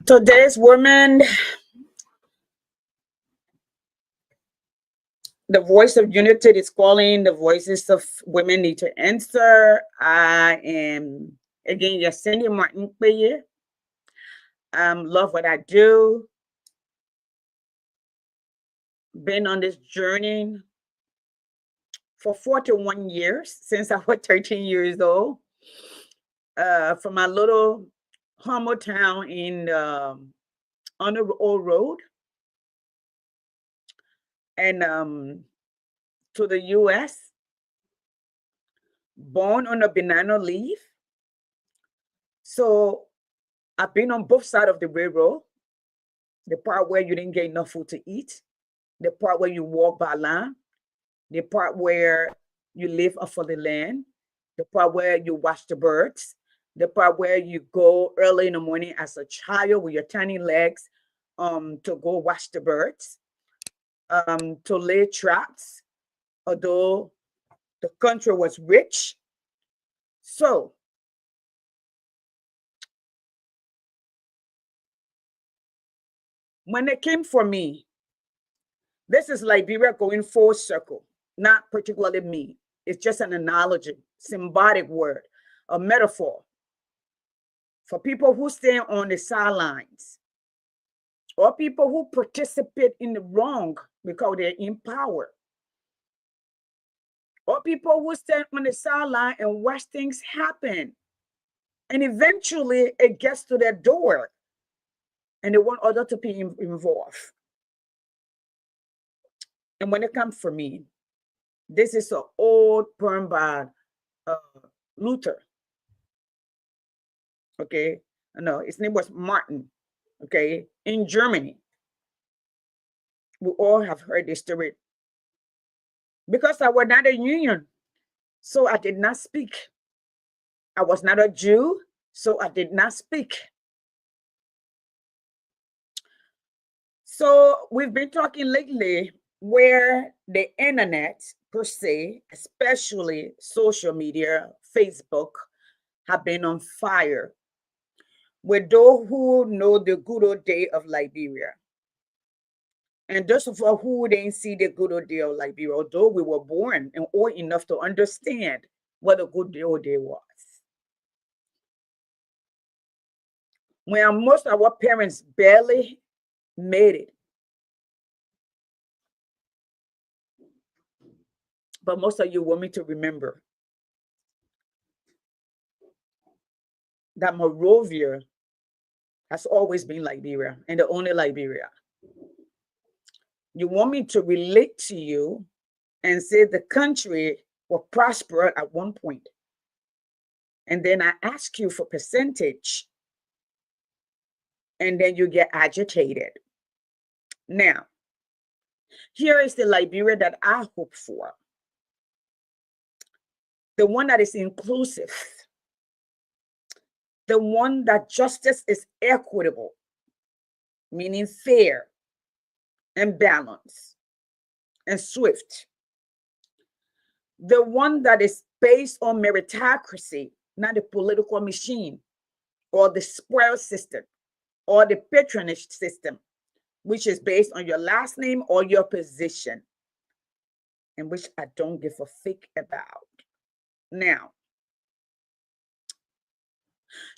Today's woman, the voice of unity is calling. The voices of women need to answer. I am again Yesenia Martin Peye. Love what I do. Been on this journey for 41 years since I was 13 years old. From my little humble town in on the old road, and to the U.S. Born on a banana leaf. So I've been on both sides of the railroad. The part where you didn't get enough food to eat, the part where you walk by land, the part where you live off of the land, the part where you watch the birds, the part where you go early in the morning as a child with your tiny legs to go watch the birds, to lay traps, although the country was rich. So when it came for me, this is Liberia going full circle, not particularly me. It's just an analogy, symbolic word, a metaphor for people who stand on the sidelines or people who participate in the wrong because they're in power, or people who stand on the sideline and watch things happen. And eventually it gets to their door and they want others to be involved. And when it comes for me, this is an old poem by uh, Luther. Okay, no, his name was Martin. Okay, in Germany, we all have heard this story. Because I was not a union, so I did not speak. I was not a Jew, so I did not speak. So we've been talking lately where the internet per se, especially social media, Facebook, have been on fire with those who know the good old day of Liberia. And those of us who didn't see the good old day of Liberia, although we were born and old enough to understand what a good old day was. When most of our parents barely made it. But most of you want me to remember that Monrovia has always been Liberia and the only Liberia. You want me to relate to you and say the country was prosperous at one point. And then I ask you for percentage. And then you get agitated. Now, here is the Liberia that I hope for. The one that is inclusive. The one that justice is equitable, meaning fair and balanced and swift. The one that is based on meritocracy, not the political machine or the spoil system or the patronage system, which is based on your last name or your position, and which I don't give a fick about. Now,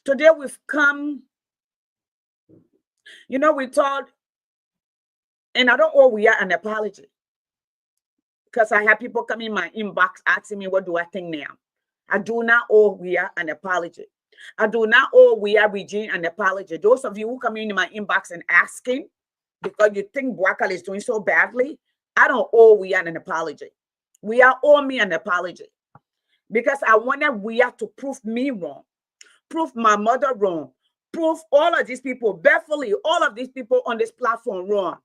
today we've come, we thought, and I don't owe we are an apology, because I have people come in my inbox asking me, what do I think now? I do not owe we are an apology. I do not owe we are Regine an apology. Those of you who come in my inbox and asking because you think Boakale is doing so badly, I don't owe we are an apology. We are owe me an apology, because I wanted we are to prove me wrong, prove my mother wrong, prove all of these people, Beverly, all of these people on this platform wrong.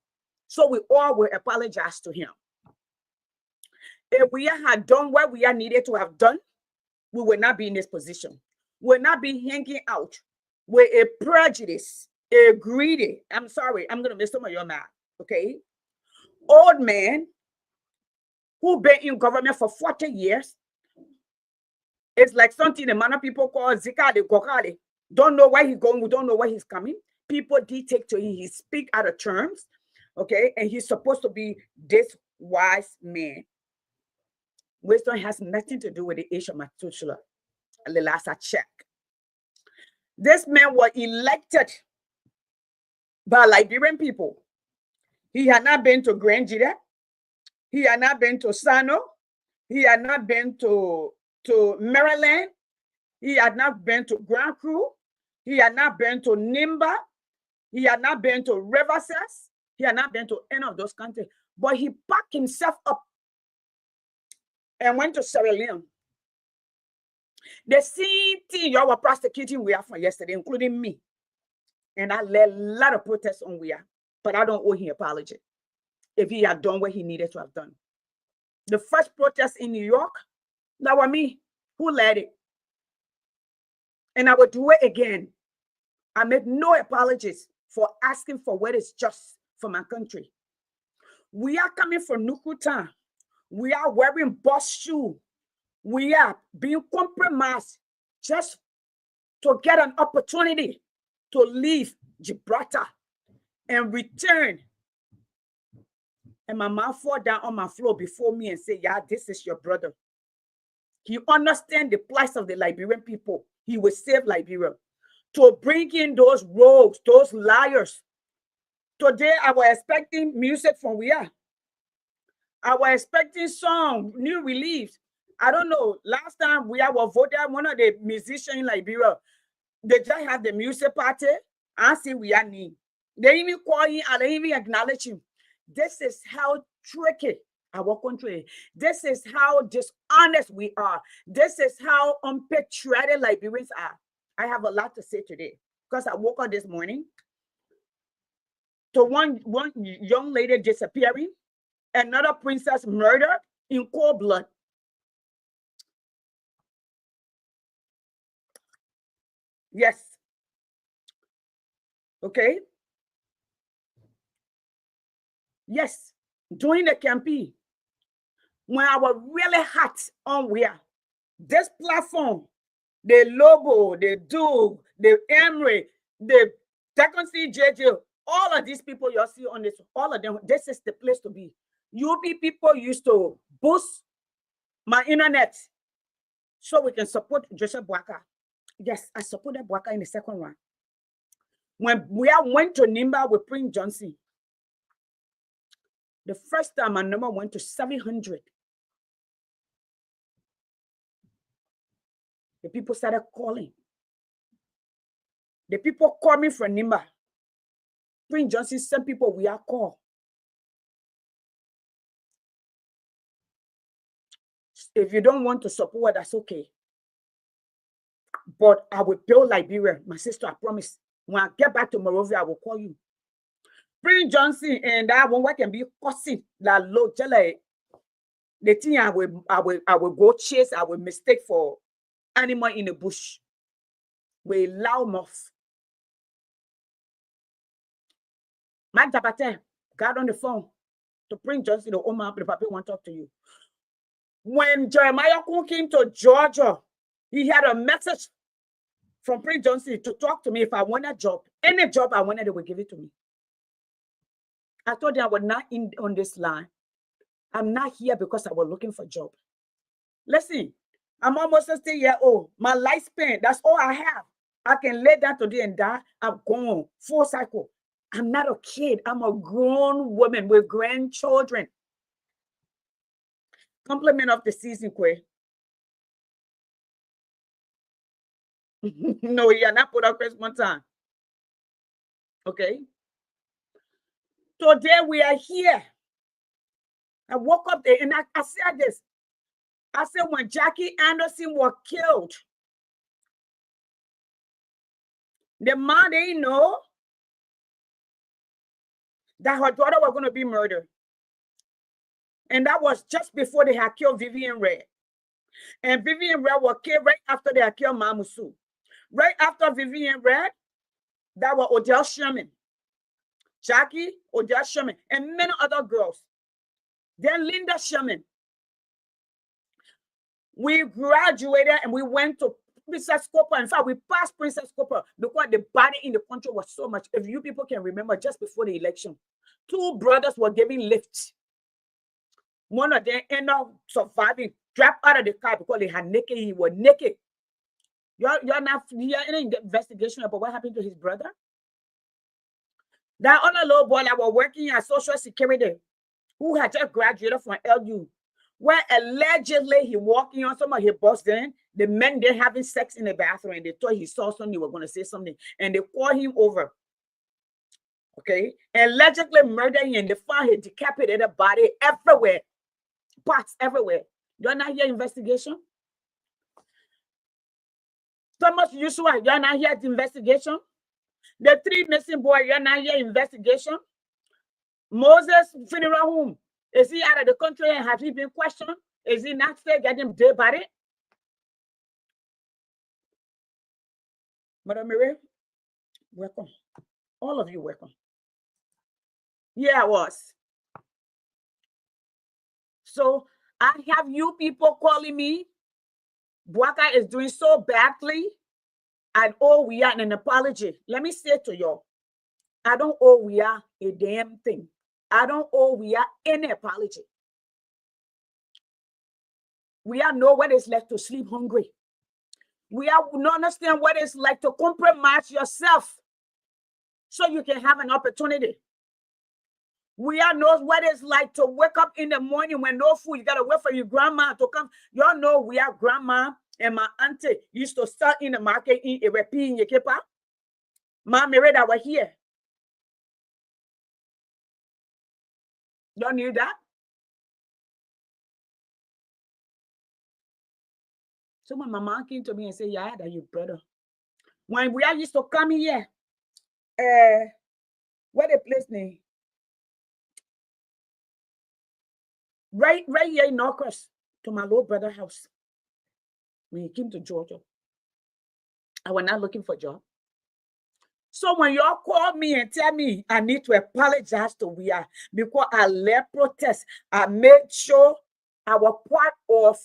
So we all will apologize to him. If we had done what we are needed to have done, we will not be in this position. We will not be hanging out with a prejudice, a greedy, I'm sorry, I'm going to miss some of your mouth, okay? Old man who been in government for 40 years. It's like something the manner people call Zika de Kokale. Don't know where he's going, we don't know where he's coming. People did take to him, he speak out of terms, okay? And he's supposed to be this wise man. Wisdom has nothing to do with the age of Methuselah. The last I checked. This man was elected by Liberian people. He had not been to Grand Jida. He had not been to Sano. He had not been to Maryland. He had not been to Grand Cru. He had not been to Nimba. He had not been to Riverses. He had not been to any of those countries. But he packed himself up and went to Sierra Leone. The same thing y'all were prosecuting we are for yesterday, including me. And I led a lot of protests on we are, but I don't owe him an apology if he had done what he needed to have done. The first protest in New York, that was me who led it. And I will do it again. I make no apologies for asking for what is just for my country. We are coming from Nukuta. We are wearing boss shoes. We are being compromised just to get an opportunity to leave Gibraltar and return. And my mom fall down on my floor before me and say, yeah, this is your brother. He understands the plight of the Liberian people. He will save Liberia. To bring in those rogues, those liars. Today, I was expecting music from where? I was expecting song, new release. I don't know. Last time we were voted one of the musicians in Liberia. They just have the music party. I see we are need. They even call him and they even acknowledge him. This is how tricky our country is. This is how dishonest we are. This is how unpatriotic Liberians are. I have a lot to say today because I woke up this morning to one young lady disappearing, another princess murdered in cold blood. Yes. Okay. Yes. During the campaign, when I was really hot on where this platform, the Lobo, the Doug, the Emery, the Second CJJ, all of these people you see on this, all of them, this is the place to be. UP people used to boost my internet so we can support Joseph Boakai. Yes, I supported Boakai in the second round. When we went to Nimba with Prince Johnson, the first time my number went to 700. The people started calling. The people call me from Nimba. Prince Johnson, some people we are called. If you don't want to support, that's okay. But I will build Liberia. My sister, I promise. When I get back to Monrovia, I will call you. Prince Johnson and that one can be causing that low jelly. The thing I will go chase, I will mistake for animal in the bush. We loud mouth. Mike Tapate got on the phone to Prince Johnson, the Omar, the papi want to talk to you. When Jeremiah Kun came to Georgia, he had a message from Prince Johnson to talk to me if I want a job. Any job I wanted, they would give it to me. I told them I was not in on this line. I'm not here because I was looking for a job. Listen, I'm almost 60 years old. My lifespan, that's all I have. I can lay down today and die. I'm gone. Full cycle. I'm not a kid. I'm a grown woman with grandchildren. Compliment of the season, Quay. No, you're not put up Christmas time. Okay. Today we are here. I woke up there and I said this. I said when Jackie Anderson was killed, the man didn't know that her daughter was going to be murdered. And that was just before they had killed Vivian Red. And Vivian Red was killed right after they had killed Mamusu. Right after Vivian Red, that was Odell Sherman. Jackie, Odell Sherman, and many other girls. Then Linda Sherman. We graduated and we went to Princess Copper. In fact, we passed Princess Copper because the body in the country was so much. If you people can remember, just before the election, 2 brothers were giving lifts. One of them ended up surviving, dropped out of the car because they had naked. He was naked. You're not here in the investigation about what happened to his brother? That other little boy that was working at Social Security, who had just graduated from LU, where allegedly he walked in on some of his boss then, the men there having sex in the bathroom, and they thought he saw something, they were going to say something, and they called him over. Okay? Allegedly murdered him, and they found his decapitated body everywhere. Parts everywhere. You're not here investigation? Thomas Yusua, you're not here at investigation? The 3 missing boys, you're not here investigation? Moses funeral home, is he out of the country and has he been questioned? Is he not still getting dead body? Madam Mary, welcome. All of you welcome. Yeah, I was. So I have you people calling me. Bwaka is doing so badly. I owe we are an apology. Let me say to y'all, I don't owe we are a damn thing. I don't owe we are any apology. We are know what it's like to sleep hungry. We are not understand what it's like to compromise yourself so you can have an opportunity. We all know what it's like to wake up in the morning when no food. You gotta wait for your grandma to come. Y'all know we are grandma and my auntie used to start in the market in a repeat in Yekepa. Ma Mary that were here. Y'all knew that? So my mama came to me and said, yeah, that your brother. When we are used to come here, what the place name? Right here in Norcross, to my little brother's house. When he came to Georgia, I was not looking for a job. So when y'all call me and tell me I need to apologize to we are because I led protest, I made sure I was part of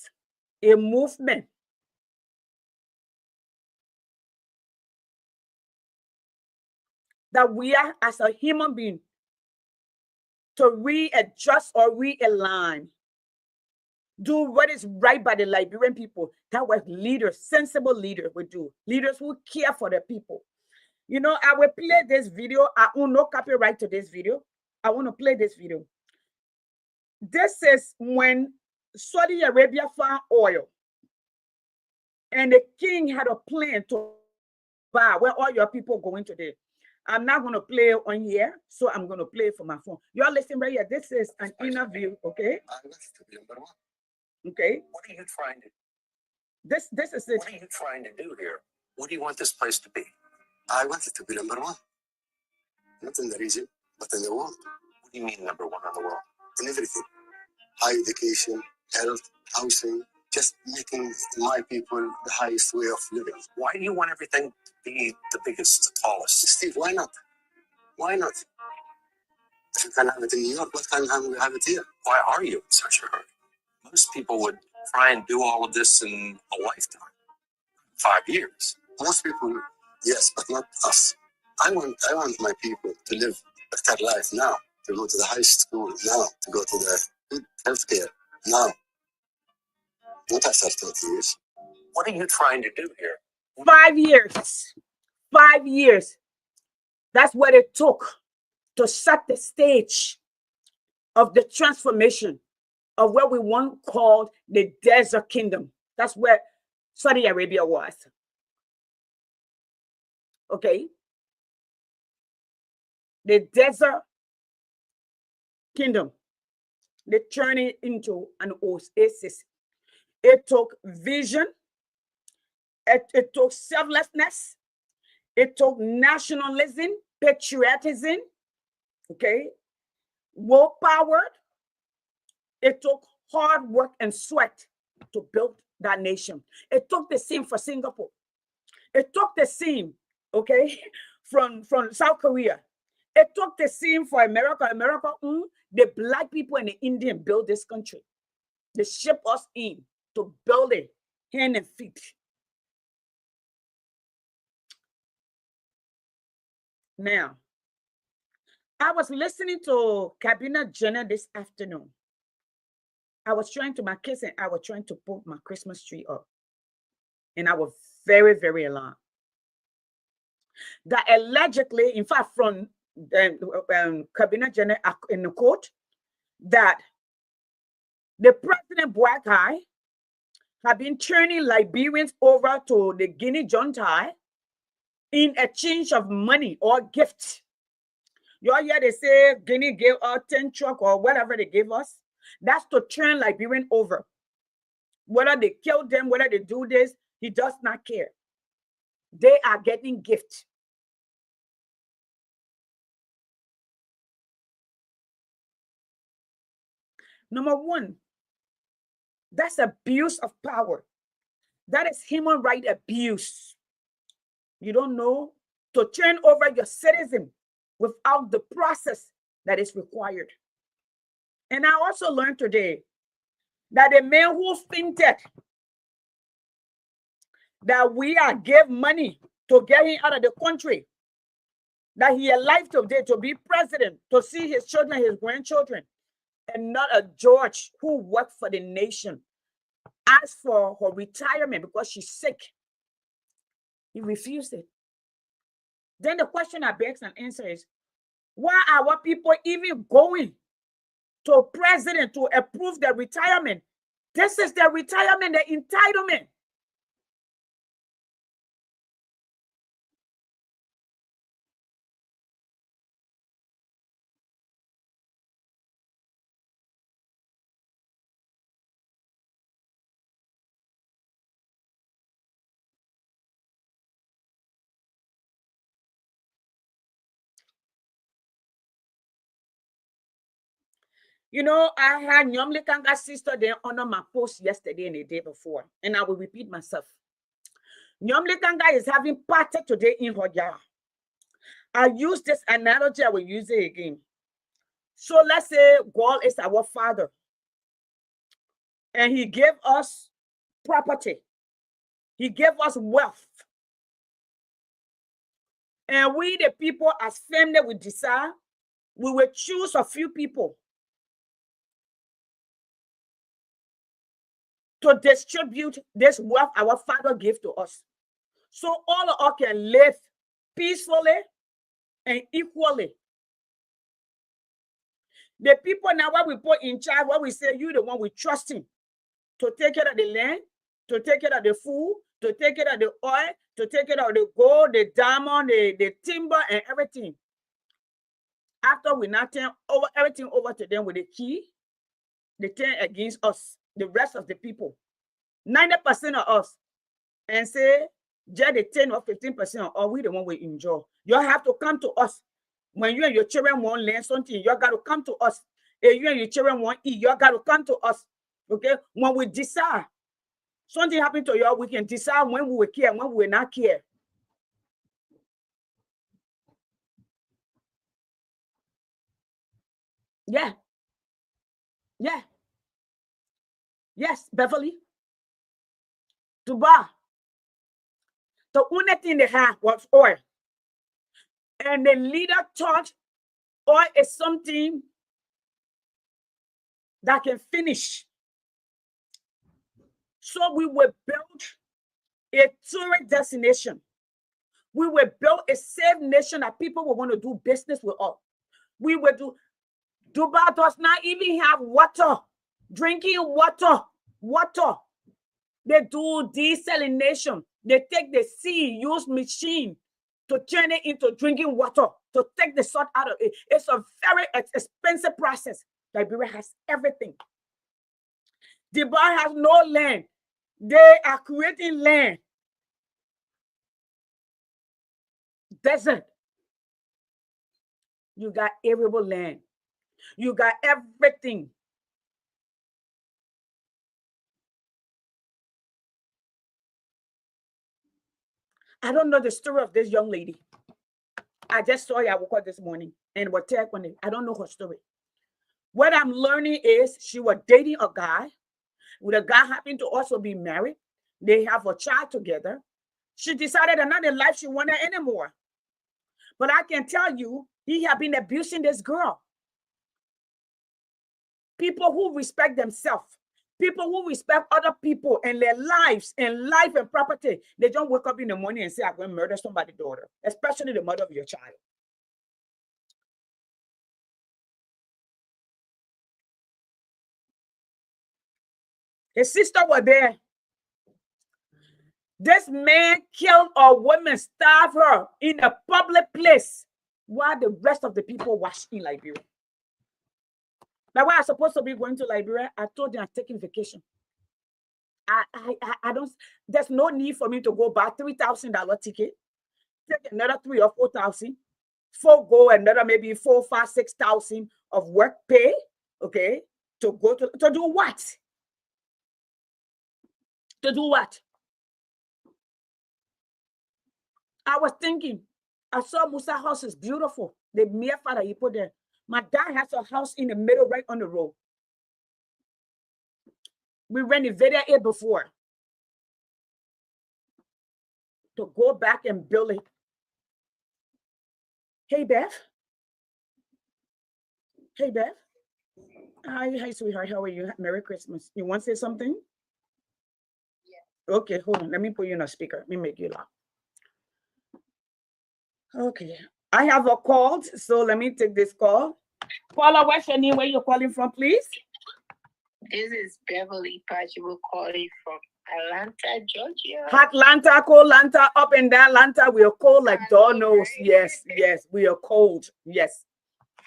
a movement. That we are as a human being to readjust or realign. Do what is right by the Liberian people. That what leaders, sensible leaders would do. Leaders who care for the people. You know, I will play this video. I own no copyright to this video. I want to play this video. This is when Saudi Arabia found oil. And the king had a plan to bar where all your people going today. I'm not going to play on here, so I'm going to play for my phone. You're listening right here. This is an interview, okay? Okay. What are you trying to? This is it. What are you trying to do here? What do you want this place to be? I want it to be number one, not in the region, but in the world. What do you mean number one in the world? In everything, high education, health, housing, just making my people the highest way of living. Why do you want everything to be the biggest, the tallest? Steve, why not? Why not? If you can have it in New York, what can we have it here? Why are you in such a hurry? Most people would try and do all of this in a lifetime, 5 years. Most people, yes, but not us. I want my people to live a better life now, to go to the high school now, to go to the good healthcare now, not after 20 years. What are you trying to do here? 5 years. 5 years. That's what it took to set the stage of the transformation of what we once called the desert kingdom. That's where Saudi Arabia was. Okay? The desert kingdom. They turned it into an oasis. It took vision. It took selflessness. It took nationalism, patriotism, okay? Willpower. It took hard work and sweat to build that nation. It took the same for Singapore. It took the same, okay, from South Korea. It took the same for America. The black people and the Indian built this country. They shipped us in to build it hand and feet. Now, I was listening to Kabina Jenner this afternoon. I was trying to, my kids and I were trying to put my Christmas tree up. And I was very, very alarmed. That allegedly, in fact, from Kabina Jenner in the court, that the President Boakai had been turning Liberians over to the Guinea junta in exchange of money or gifts. You all hear they say Guinea gave us 10 truck or whatever they gave us. That's to turn Liberian over. Whether they kill them, whether they do this, he does not care. They are getting gifts. Number one, that's abuse of power. That is human right abuse. You don't know to turn over your citizen without the process that is required. And I also learned today that the man who fainted, that we are give money to get him out of the country, that he alive today to be president, to see his children, his grandchildren, and not a George who worked for the nation, asked for her retirement because she's sick. He refused it. Then the question I begs and answer is, why are our people even going to president to approve their retirement? This is their retirement, their entitlement. You know, I had Nyomli Kanga's sister there under my post yesterday and the day before, and I will repeat myself. Nyomli Kanga is having party today in her yard. I use this analogy, I will use it again. So let's say God is our father, and he gave us property. He gave us wealth. And we, the people, as family, we desire, we will choose a few people to distribute this wealth our father gave to us. So all of us can live peacefully and equally. The people now, what we put in charge, what we say, you the one we trust him to take care of the land, to take care of the food, to take care of the oil, to take it out, the gold, the diamond, the timber, and everything. After we now turn over everything over to them with the key, they turn against us, the rest of the people. 90% of us, and say, just the 10 or 15% of all we the one we enjoy. You have to come to us. When you and your children want learn something, you got to come to us. If you and your children want eat, you got to come to us. Okay? When we decide something happened to you, we can decide when we will care, when we will not care. Yeah. Yeah. Yes, Beverly. Dubai. The only thing they had was oil. And the leader thought oil is something that can finish. So we will build a tourist destination. We will build a safe nation that people will want to do business with us. We will do. Dubai does not even have water, drinking water. They do desalination. They take the sea, use machine to turn it into drinking water, to take the salt out of it. It's a very expensive process. Liberia has everything. Dubai has no land. They are creating land. Desert. You got arable land. You got everything. I don't know the story of this young lady. I just saw her. I woke up this morning and was tagged on it. I don't know her story. What I'm learning is she was dating a guy. The guy happened to also be married. They have a child together. She decided another life she wanted anymore. But I can tell you, he had been abusing this girl. People who respect themselves, people who respect other people and their lives and life and property, they don't wake up in the morning and say, I'm going to murder somebody's daughter, especially the mother of your child. His sister was there. This man killed a woman, starved her in a public place while the rest of the people watched in Liberia. Now, when I'm supposed to be going to Liberia, I told them I'm taking vacation. I don't, there's no need for me to go buy $3,000 ticket, take another 3,000 or 4,000, forego another maybe 4, 5, 6,000 of work pay, okay, to go to do what? To do what? I was thinking, I saw Musa house is beautiful. The mere father he put there. My dad has a house in the middle, right on the road. We renovated it before. To go back and build it. Hey, Beth. Hey, Beth. Hi, sweetheart. How are you? Merry Christmas. You want to say something? Yeah. Okay, hold on. Let me put you on a speaker. Let me make you laugh. Okay. I have a call, so let me take this call. Paula, what's your name? Where you're calling from, please? This is Beverly Pachibu calling from Atlanta, Georgia. Atlanta, cold Atlanta, up and down Atlanta. We are cold like doorknobs. Yes, yes, we are cold. Yes.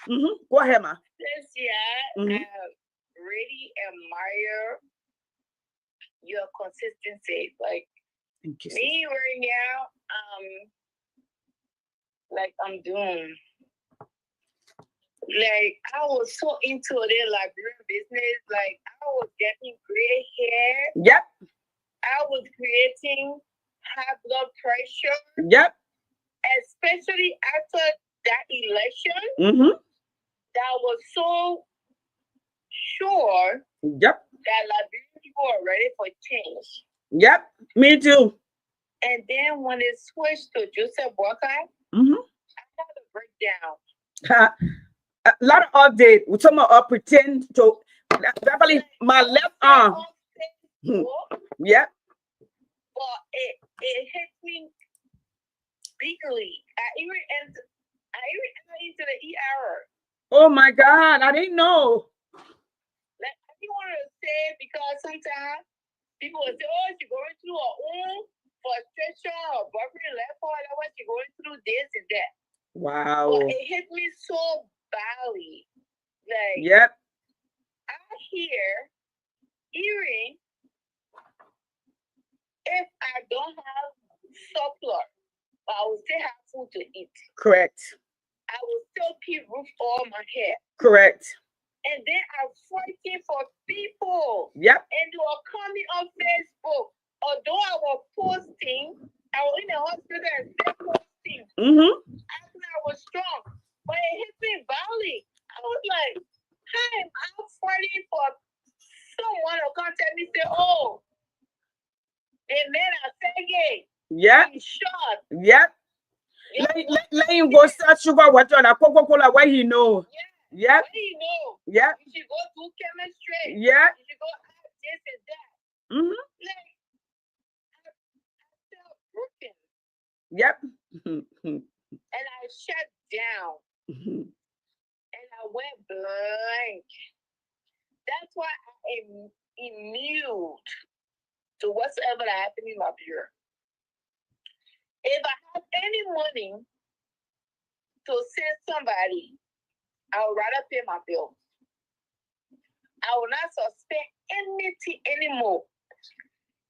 Go ahead, ma. This year, I really admire your consistency. Like me right now, like I'm doing. Like I was so into the Liberian business. Like I was getting gray hair. Yep. I was creating high blood pressure. Yep. Especially after that election. That was so sure. Yep. That Liberian people are ready for change. Yep. Me too. And then when it switched to Joseph Walker, I had a breakdown. A lot of update. We're talking about pretend to definitely my left arm. Yeah. But it hit me bigly. I even entered into the ER. Oh my God, I didn't know. Like I didn't want to say because sometimes people will say, "Oh, she's going through her own frustration, her boyfriend left her, that was she going through this and that. Wow. But it hit me so badly. Like, yep. I hearing, if I don't have surplus, I will still have food to eat. Correct. I will still keep roof over my head. Correct. And then I'm fighting for people. Yep. And they were coming on Facebook. Although I was posting, I was in the hospital and still posting. After I was strong. But it hit me badly. I was like, hi, I'm fighting for someone to contact me and say, oh, the men are saying, yeah, shot. Yep. Let him go start sugar water and a Coca-Cola where he know. Yeah. Yep. Where he know. Yep. You should go do chemistry. Yeah. You should go ask this and that. Like, I felt broken. Yep. And I shut down. And I went blank. That's why I am immune to whatsoever that happened in my bureau. If I have any money to send somebody, I would rather pay my bills. I will not suspend anything anymore.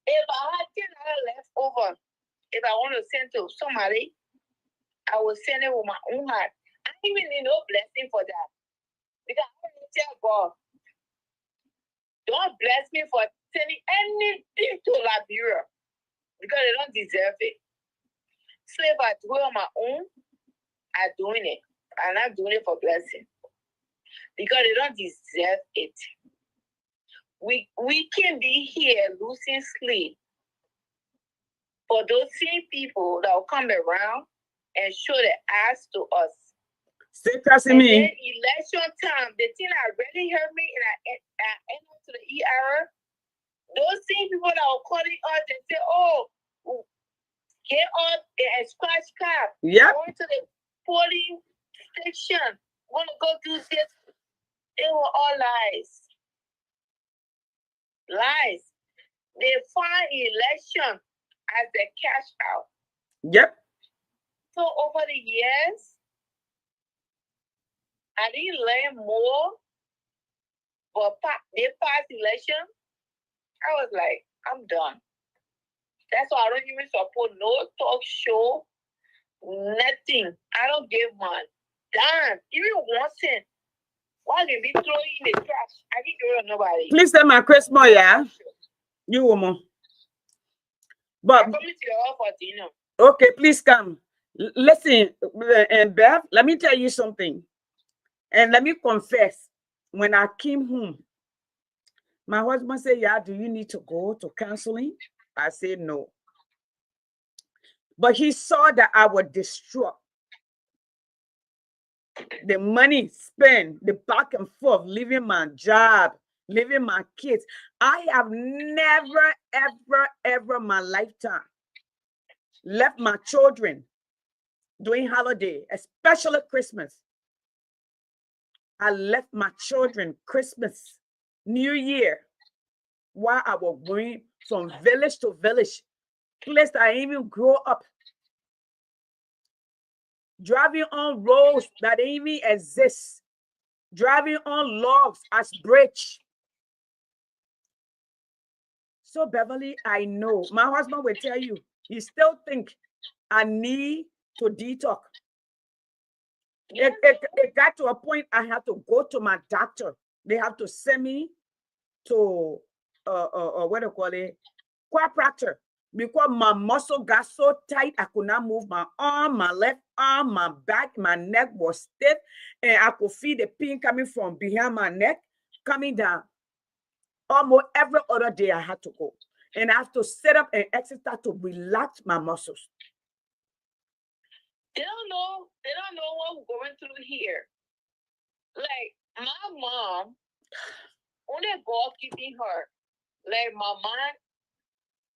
If I had $10 left over, if I want to send to somebody, I will send it with my own heart. I don't even need no blessing for that. Because I want to tell God, don't bless me for sending anything to Liberia because they don't deserve it. So if I do it on my own, I'm doing it. I'm not doing it for blessing because they don't deserve it. We can be here losing sleep for those same people that will come around and show their ass to us. And me. Then election time, the thing that really hurt me, and I end up to the ER. Those same people that will calling us and say, "Oh, get on and scratch card. Yeah. Going to the polling station. Want to go do this?" They were all lies. Lies. They find election as the cash out. Yep. So over the years, I didn't learn more, but they passed election. I was like, I'm done. That's why I don't even support no talk show, nothing. I don't give one damn. Even 1 cent. Why they be throwing in the trash? I didn't give it to nobody. Please say my Christmas, yeah. You woman. But I'm coming to your house for dinner. Okay, please come. Listen, and Beth, let me tell you something. And let me confess, when I came home, my husband said, yeah, do you need to go to counseling? I said, no. But he saw that I was distraught. The money spent, the back and forth, leaving my job, leaving my kids. I have never, ever, ever in my lifetime left my children during holiday, especially Christmas. I left my children Christmas, New Year, while I was going from village to village, place that I even grew up, driving on roads that didn't even exist, driving on logs as bridge. So Beverly, I know my husband will tell you, he still think I need to detox. It got to a point I had to go to my doctor. They have to send me to what do you call it, chiropractor, because my muscle got so tight I could not move my arm, my left arm, my back, my neck was stiff, and I could feel the pain coming from behind my neck, coming down. Almost every other day I had to go, and I have to sit up and exercise to relax my muscles. They don't know what we're going through here. Like my mom, only God keeping her. Like my mom,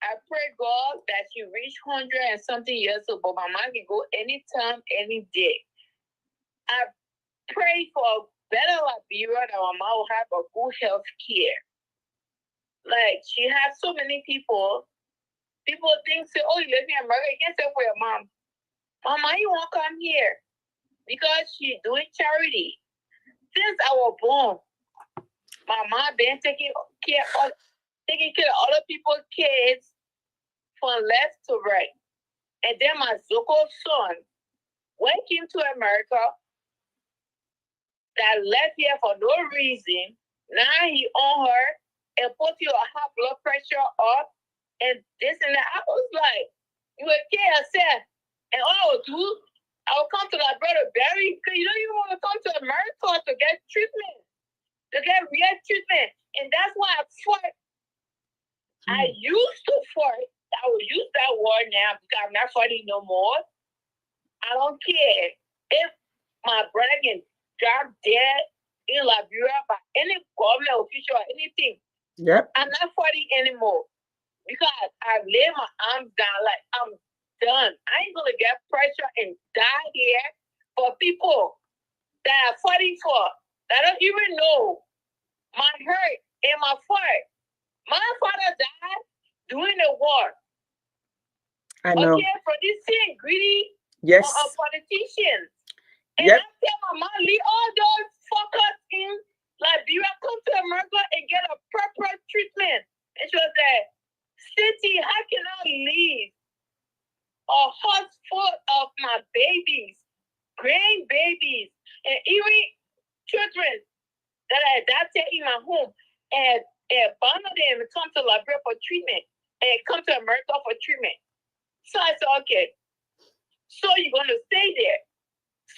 I pray God that she reach 100 and something years old, but my mom can go anytime, any day. I pray for better Liberia that my mom will have a good health care. Like she has so many people People think, say, oh, you live in America, you can't say for your mom. Mama, you won't come here because she's doing charity. Since I was born, my mom been taking care of other people's kids from left to right. And then my Zoko son, when he came to America, that left here for no reason, now he on her and put your high blood pressure up and this and that. I was like, you would kill yourself. And all I would do, I would come to my brother Barry, because you don't even want to come to America to get treatment, to get real treatment. And that's why I fought. I used to fight. I will use that word now because I'm not fighting no more. I don't care if my brother can drop dead in Liberia by any government official or anything. Yep. I'm not fighting anymore because I lay my arms down like I'm done. I ain't gonna get pressure and die here for people that are fighting for that don't even know my hurt and my fight. My father died during the war. I know. Okay, for this thing, greedy politicians. And I tell my mom, leave all those fuckers in Liberia, come to America and get a proper treatment. And she was like, City, how can I leave a house full of my babies, grandbabies, and even children that I adopted in my home, and one of them come to Liberia for treatment and come to America for treatment. So I said, okay, so you're going to stay there.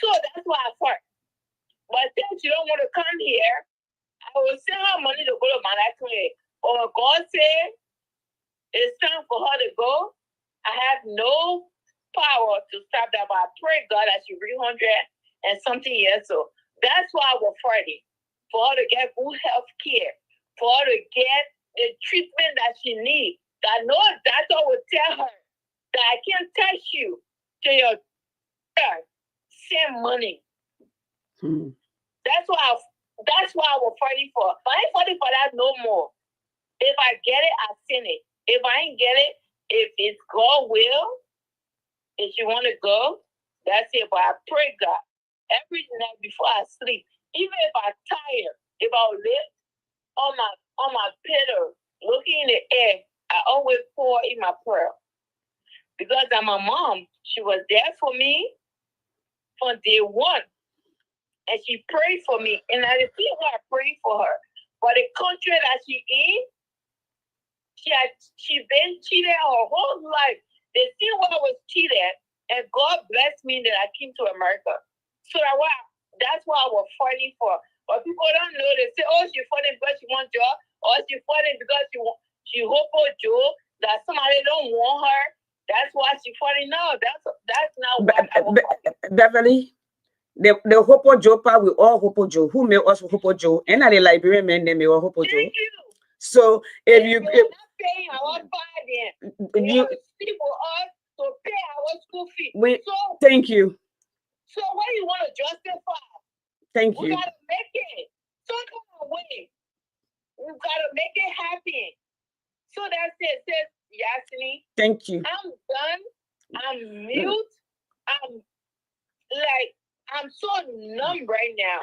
So that's why I fought. But since you don't want to come here, I will send her money to go to Malakwe. Or God said, it's time for her to go. I have no power to stop that, but I pray God that she reach 100 and something years old. That's why I was fighting. For her to get good health care. For her to get the treatment that she needs. That no doctor will tell her that I can't touch you to your send money. That's why I was fighting for. But I ain't fighting for that no more. If I get it, I send it. If I ain't get it, if it's God will, if you want to go, that's it. But I pray God every night before I sleep, even if I'm tired, if I live on my pillow, looking in the air, I always pour in my prayer. Because I'm my mom, she was there for me from day one. And she prayed for me. And I see why I prayed for her. But the country that she in, she been cheated her whole life. They see why I was cheated. And God blessed me that I came to America. So that's why I was fighting for. But people don't know. They say, oh, she fighting because she wants job. Or she fighting because she hope for Joe, that somebody don't want her. That's why she fighting. No, that's not what Beverly, the Hopo Joe part, we all Hopo Joe. Who made us Hopo Joe? And the Liberian men, they may all Hopo Joe. Thank you. So if you not paying our fine, you people us to pay our school fee. Thank you. So what do you want to justify? Thank you. We gotta make it some kind of way. We gotta make it happen. So that's it. Says Yasini. Thank you. I'm done. I'm mute. I'm so numb right now.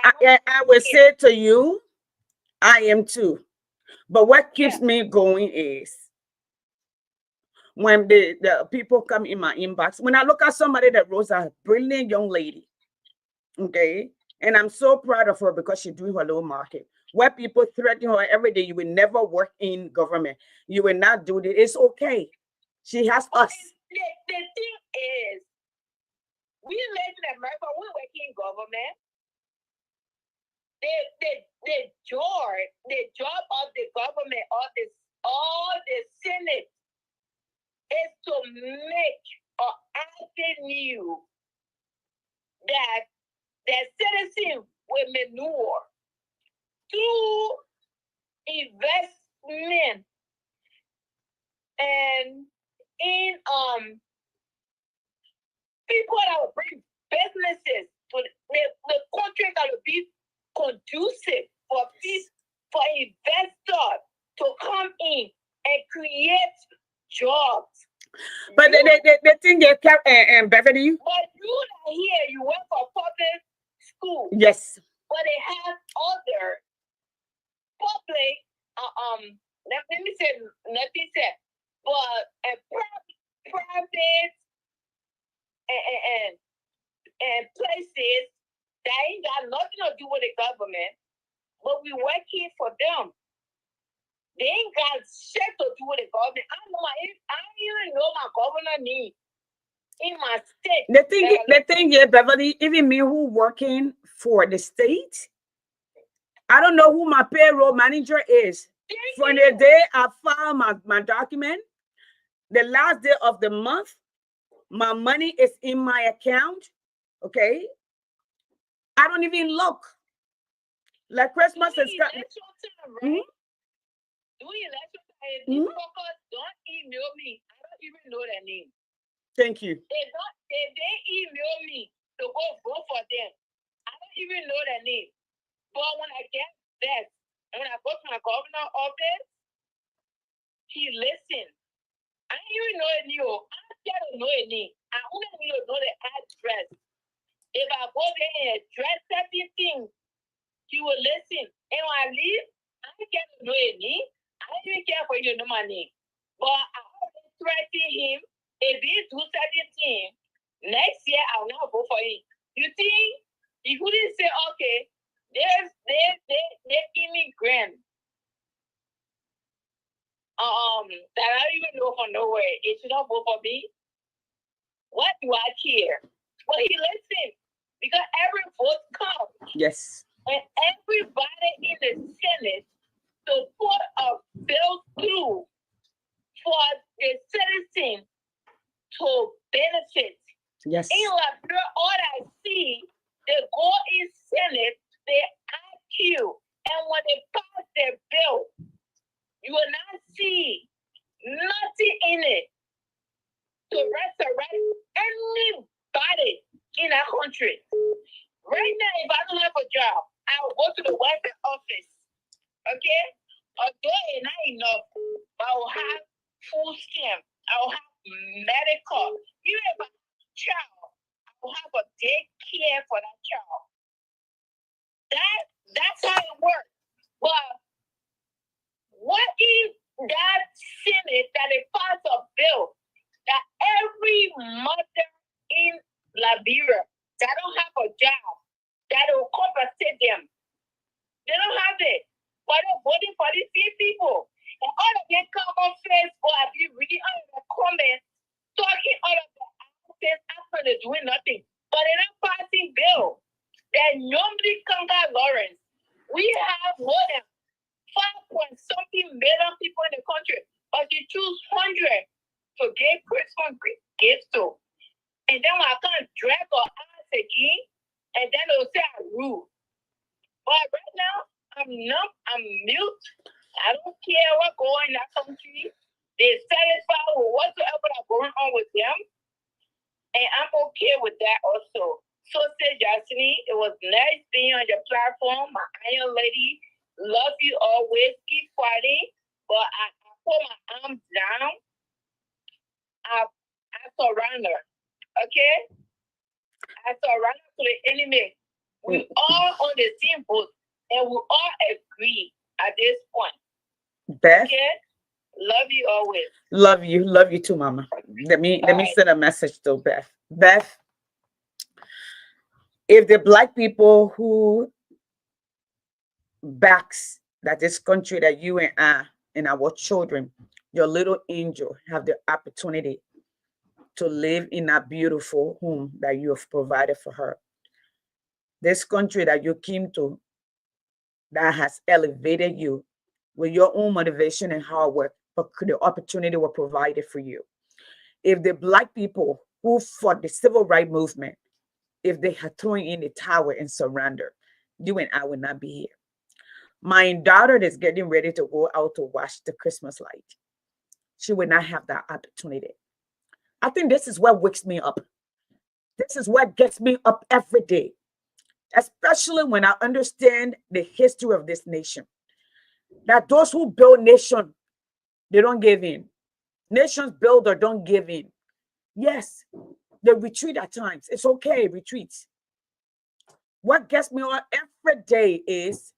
I will say to you, I am too. But what keeps me going is when the people come in my inbox, when I look at somebody that was a brilliant young lady, okay, and I'm so proud of her because she's doing her little market. Where people threaten her every day, you will never work in government. You will not do this. It's okay. She has us. The thing is, we live in America, we work in government. The job of the government, all the Senate, is to make an avenue that the citizen will manure through investment and in people that will bring businesses to the country that will be conducive for investors to come in and create jobs. But the thing is, and Beverly, But you are here, you work for public school, yes, but they have other public, let me say, nothing said, but a private and places that ain't got nothing to do with the government, but we working for them. They ain't got shit to do with the government. I don't even know my governor name in my state. The thing is, Beverly, even me who working for the state, I don't know who my payroll manager is. From the day I file my document, the last day of the month, my money is in my account. Okay, I don't even look. Like Christmas is coming. Right? Doing election time, these fuckers don't email me. I don't even know their name. Thank you. They email me to go vote for them. I don't even know their name. But when I get that, when I go to my governor office, he listens. I don't even know a name. I don't care to know a name. I only need to know the address. If I go there and address certain things, he will listen. And when I leave, I don't care to know a name. I don't even care for you to know my name. But I always threaten him. If he do certain things, next year I will not vote for him. You think if you didn't say, okay, they're immigrant that I don't even know from nowhere, it should not vote for me. What do I care? Well, he listen, because every vote counts. Yes. And everybody in the Senate to put a bill through for the citizen to benefit. Yes. In Liberia, all I see, they go in Senate, they ask you, and when they pass their bill, you will not see nothing in it to resurrect anybody in our country. Right now, if I don't have a job, I will go to the welfare office. Okay? Although it's not enough, but I will have food stamp. I will have medical. Even if I have a child, I will have a daycare for that child. That's how it works. But what if that Senate that they pass a bill that every mother in Liberia that don't have a job, that will compensate them? They don't have it. But they're voting for these few people. And all of them come on Facebook, if you read all of the comments, talking all of the accents after they're doing nothing. But they're not passing bill. That nobody conquer Lawrence. We have more than 5-point-something million people in the country, but you choose 100 to give Christmas gifts to. And then when I can't drag or ask again, and then they'll say I'm rude. But right now, I'm numb, I'm mute. I don't care what's going on in that country. They're satisfied with whatsoever that's going on with them. And I'm okay with that also. So say Jasmine, it was nice being on your platform. My iron lady, love you always. Keep fighting. But I put my arms down. I surrender. Okay? I surrender to the enemy. We all on the same boat. And we all agree at this point. Beth? Okay? Love you always. Love you too, Mama. Let me send a message to Beth. Beth, if the Black people who backs that this country that you and I and our children, your little angel, have the opportunity to live in a beautiful home that you have provided for her, this country that you came to, that has elevated you with your own motivation and hard work, but the opportunity was provided for you. If the Black people who fought the civil rights movement, if they had thrown in the tower and surrendered, you and I would not be here. My daughter is getting ready to go out to watch the Christmas light. She would not have that opportunity. I think this is what wakes me up. This is what gets me up every day, especially when I understand the history of this nation. That those who build nation, they don't give in. Nations builder don't give in. Yes, they retreat at times. It's okay, retreat. What gets me on every day is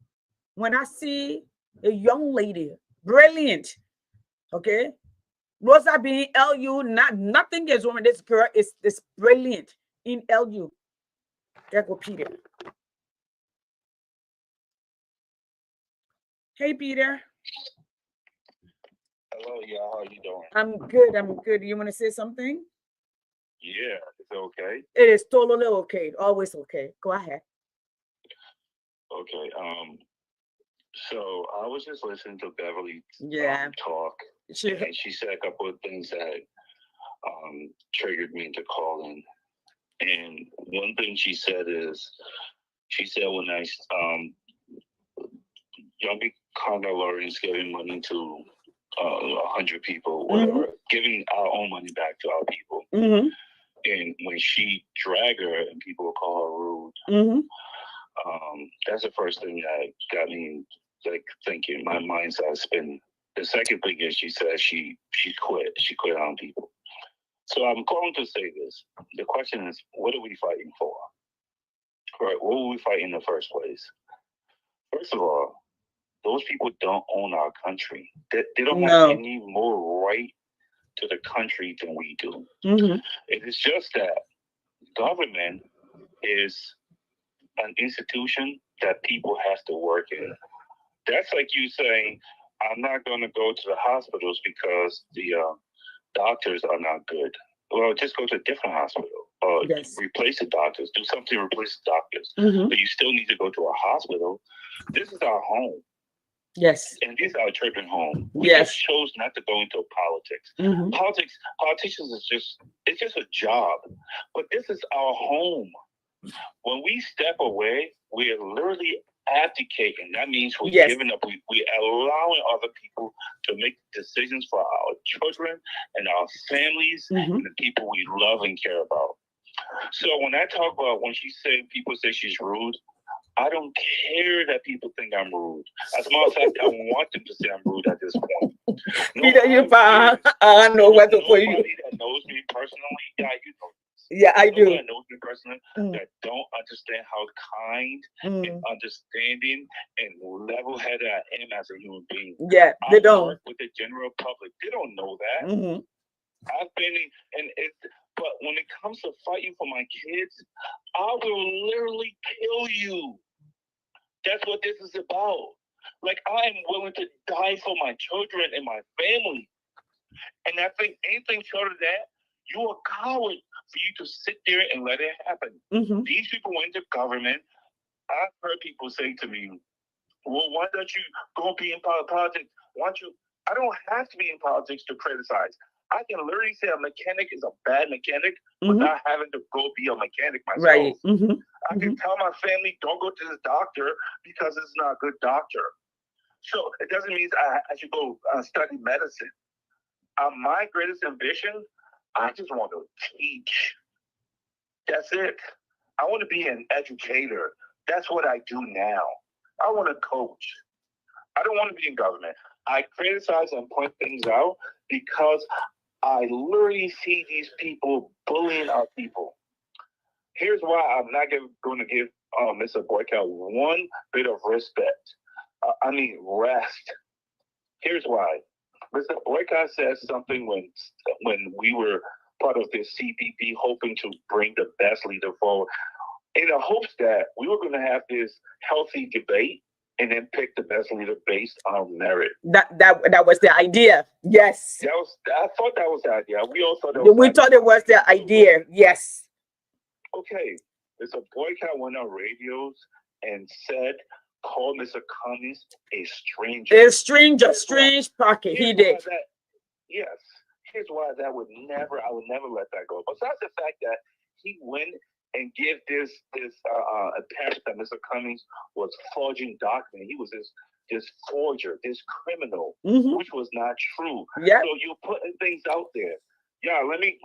when I see a young lady, brilliant, okay? Rosa being LU, nothing is wrong with this girl. Is brilliant in LU. There go Peter. Hey, Peter. Hello, y'all. How you doing? I'm good. I'm good. You want to say something? Yeah, it's okay. It is totally okay. Always okay. Go ahead. Okay. So I was just listening to Beverly talk, She, and she said a couple of things that triggered me to call in. And one thing she said is, she said when young Congolarians giving money to 100 people, whatever, giving our own money back to our people. And when she drag her and people call her rude, that's the first thing that got me like thinking. My mind started spinning. The second thing is she said she quit. She quit on people. So I'm going to say this. The question is, what are we fighting for? Right? What were we fighting in the first place? First of all, those people don't own our country. They don't have any more right to the country than we do. It is just that government is an institution that people have to work in. That's like you saying, I'm not going to go to the hospitals because the doctors are not good. Well, just go to a different hospital. Replace the doctors. Do something to replace the doctors. But you still need to go to a hospital. This is our home. Yes. And this is our children's home. We just chose not to go into politics. Politicians is just a job. But this is our home. When we step away, we are literally abdicating. That means we're giving up. We're allowing other people to make decisions for our children and our families and the people we love and care about. So when I talk about when people say she's rude, I don't care that people think I'm rude. As a matter of fact, I want them to say I'm rude at this point. I know what to for you. Nobody that knows me personally, you know. Yeah, I do. That knows me personally that don't understand how kind and understanding and level-headed I am as a human being. Yeah, they don't. Work with the general public. They don't know that. I've been in, but when it comes to fighting for my kids, I will literally kill you. That's what this is about. Like, I am willing to die for my children and my family. And I think anything short of that, you're a coward for you to sit there and let it happen. These people went to government. I've heard people say to me, well, why don't you go be in politics? I don't have to be in politics to criticize. I can literally say a mechanic is a bad mechanic without having to go be a mechanic myself. Right. I can tell my family, don't go to this doctor because it's not a good doctor. So it doesn't mean I should go study medicine. My greatest ambition, I just want to teach. That's it. I want to be an educator. That's what I do now. I want to coach. I don't want to be in government. I criticize and point things out because I literally see these people bullying our people. Here's why I'm not going to give Mr. Boycott one bit of respect. Rest. Here's why. Mr. Boycott said something when we were part of this CPP, hoping to bring the best leader forward, in the hopes that we were going to have this healthy debate and then pick the best leader based on merit. That was the idea. Yes. I thought that was the idea. We all thought it was the idea. Yes. Okay. Mr. Boycott went on radios and called Mr. Cummings a stranger. A strange pocket. He did. Yes. Here's why I would never let that go. Besides the fact that he went and give this apparent that Mr. Cummings was forging documents. He was this forger, this criminal, which was not true. Yeah. So you're putting things out there. Yeah, let me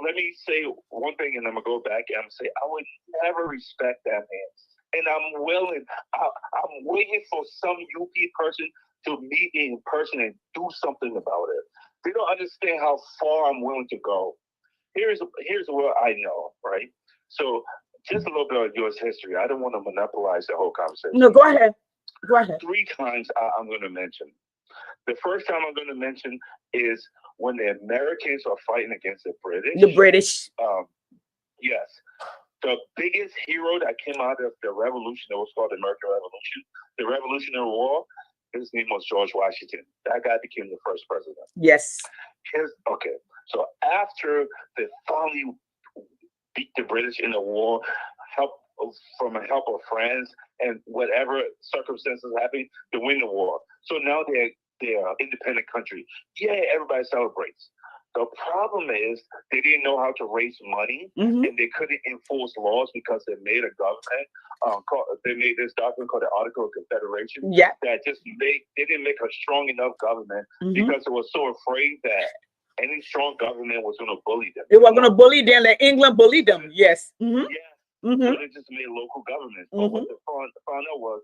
say one thing, and I'm gonna go back and I'm say I would never respect that man. And I'm waiting for some UP person to meet me in person and do something about it. They don't understand how far I'm willing to go. Here's what I know, right? So just a little bit of U.S. history. I don't want to monopolize the whole conversation. No, go ahead. Go ahead. 3 times I'm going to mention. The first time I'm going to mention is when the Americans are fighting against the British. The British. Yes. The biggest hero that came out of the revolution, that was called the American Revolution, the Revolutionary War, his name was George Washington. That guy became the first president. Yes. Okay. So after they finally beat the British in the war, from the help of friends and whatever circumstances happened to win the war. So now they're an independent country. Yeah, everybody celebrates. The problem is they didn't know how to raise money, and they couldn't enforce laws because they made a government. They made this document called the Article of Confederation. Yeah. That they didn't make a strong enough government because it was so afraid that any strong government was going to bully them. They were going to bully them like England bullied them. Yes. Yeah. So they just made local governments. But what they found out was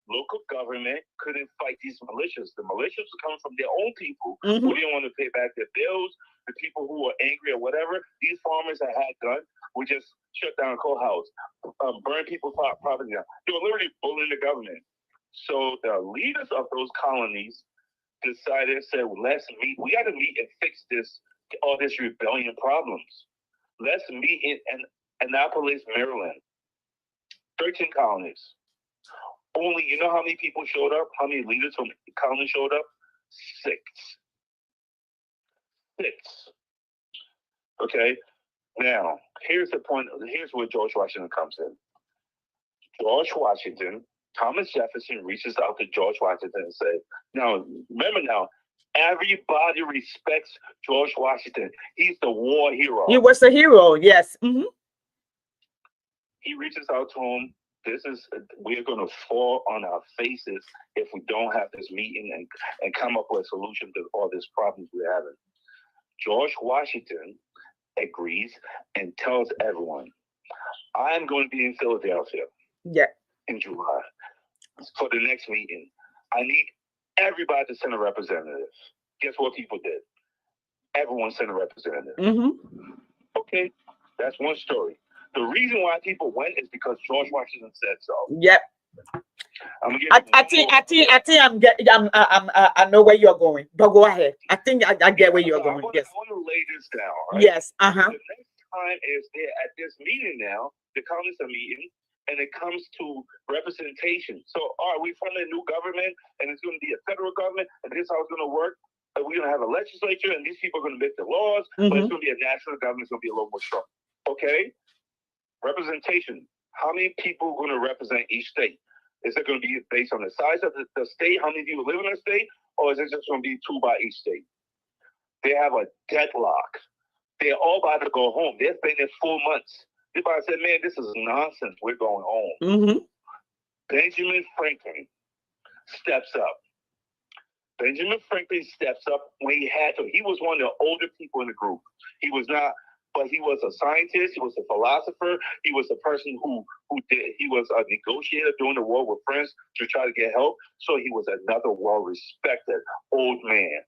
local government couldn't fight these militias. The militias were coming from their own people who didn't want to pay back their bills, the people who were angry or whatever. These farmers that had guns would just shut down a courthouse, burn people's property down. They were literally bullying the government. So the leaders of those colonies decided, said, let's meet. We got to meet and fix all this rebellion problems. Let's meet in Annapolis, Maryland. 13 colonies. Only, you know how many people showed up? How many leaders from the colony showed up? 6. Okay? Now, here's the point. Here's where George Washington comes in. George Washington, Thomas Jefferson reaches out to George Washington and says, now, remember now, everybody respects George Washington. He's the war hero. He was a hero, yes. He reaches out to him. We're going to fall on our faces if we don't have this meeting and come up with a solution to all these problems we're having. George Washington agrees and tells everyone, I'm going to be in Philadelphia in July for the next meeting. I need everybody to send a representative. Guess what people did? Everyone sent a representative. Okay, that's one story. The reason why people went is because George Washington said so. Yep. I know where you're going, but go ahead. I think I get where you're going. Yes. I want to lay this down. Right? Yes. The next time is they're at this meeting now. The colonists are meeting, and it comes to representation. So, all right, we form a new government, and it's going to be a federal government, and this is how it's going to work. We're going to have a legislature, and these people are going to make the laws, but it's going to be a national government. It's going to be a little more strong. Okay. Representation. How many people are going to represent each state? Is it going to be based on the size of the state, how many people live in the state, or is it just going to be 2 by each state? They have a deadlock. They're all about to go home. They've been there 4 months. They're about to say, man, this is nonsense. We're going home. Benjamin Franklin steps up. Benjamin Franklin steps up when he had to. He was one of the older people in the group. He was not. But he was a scientist, he was a philosopher, he was a person he was a negotiator during the war with France to try to get help. So he was another well-respected old man.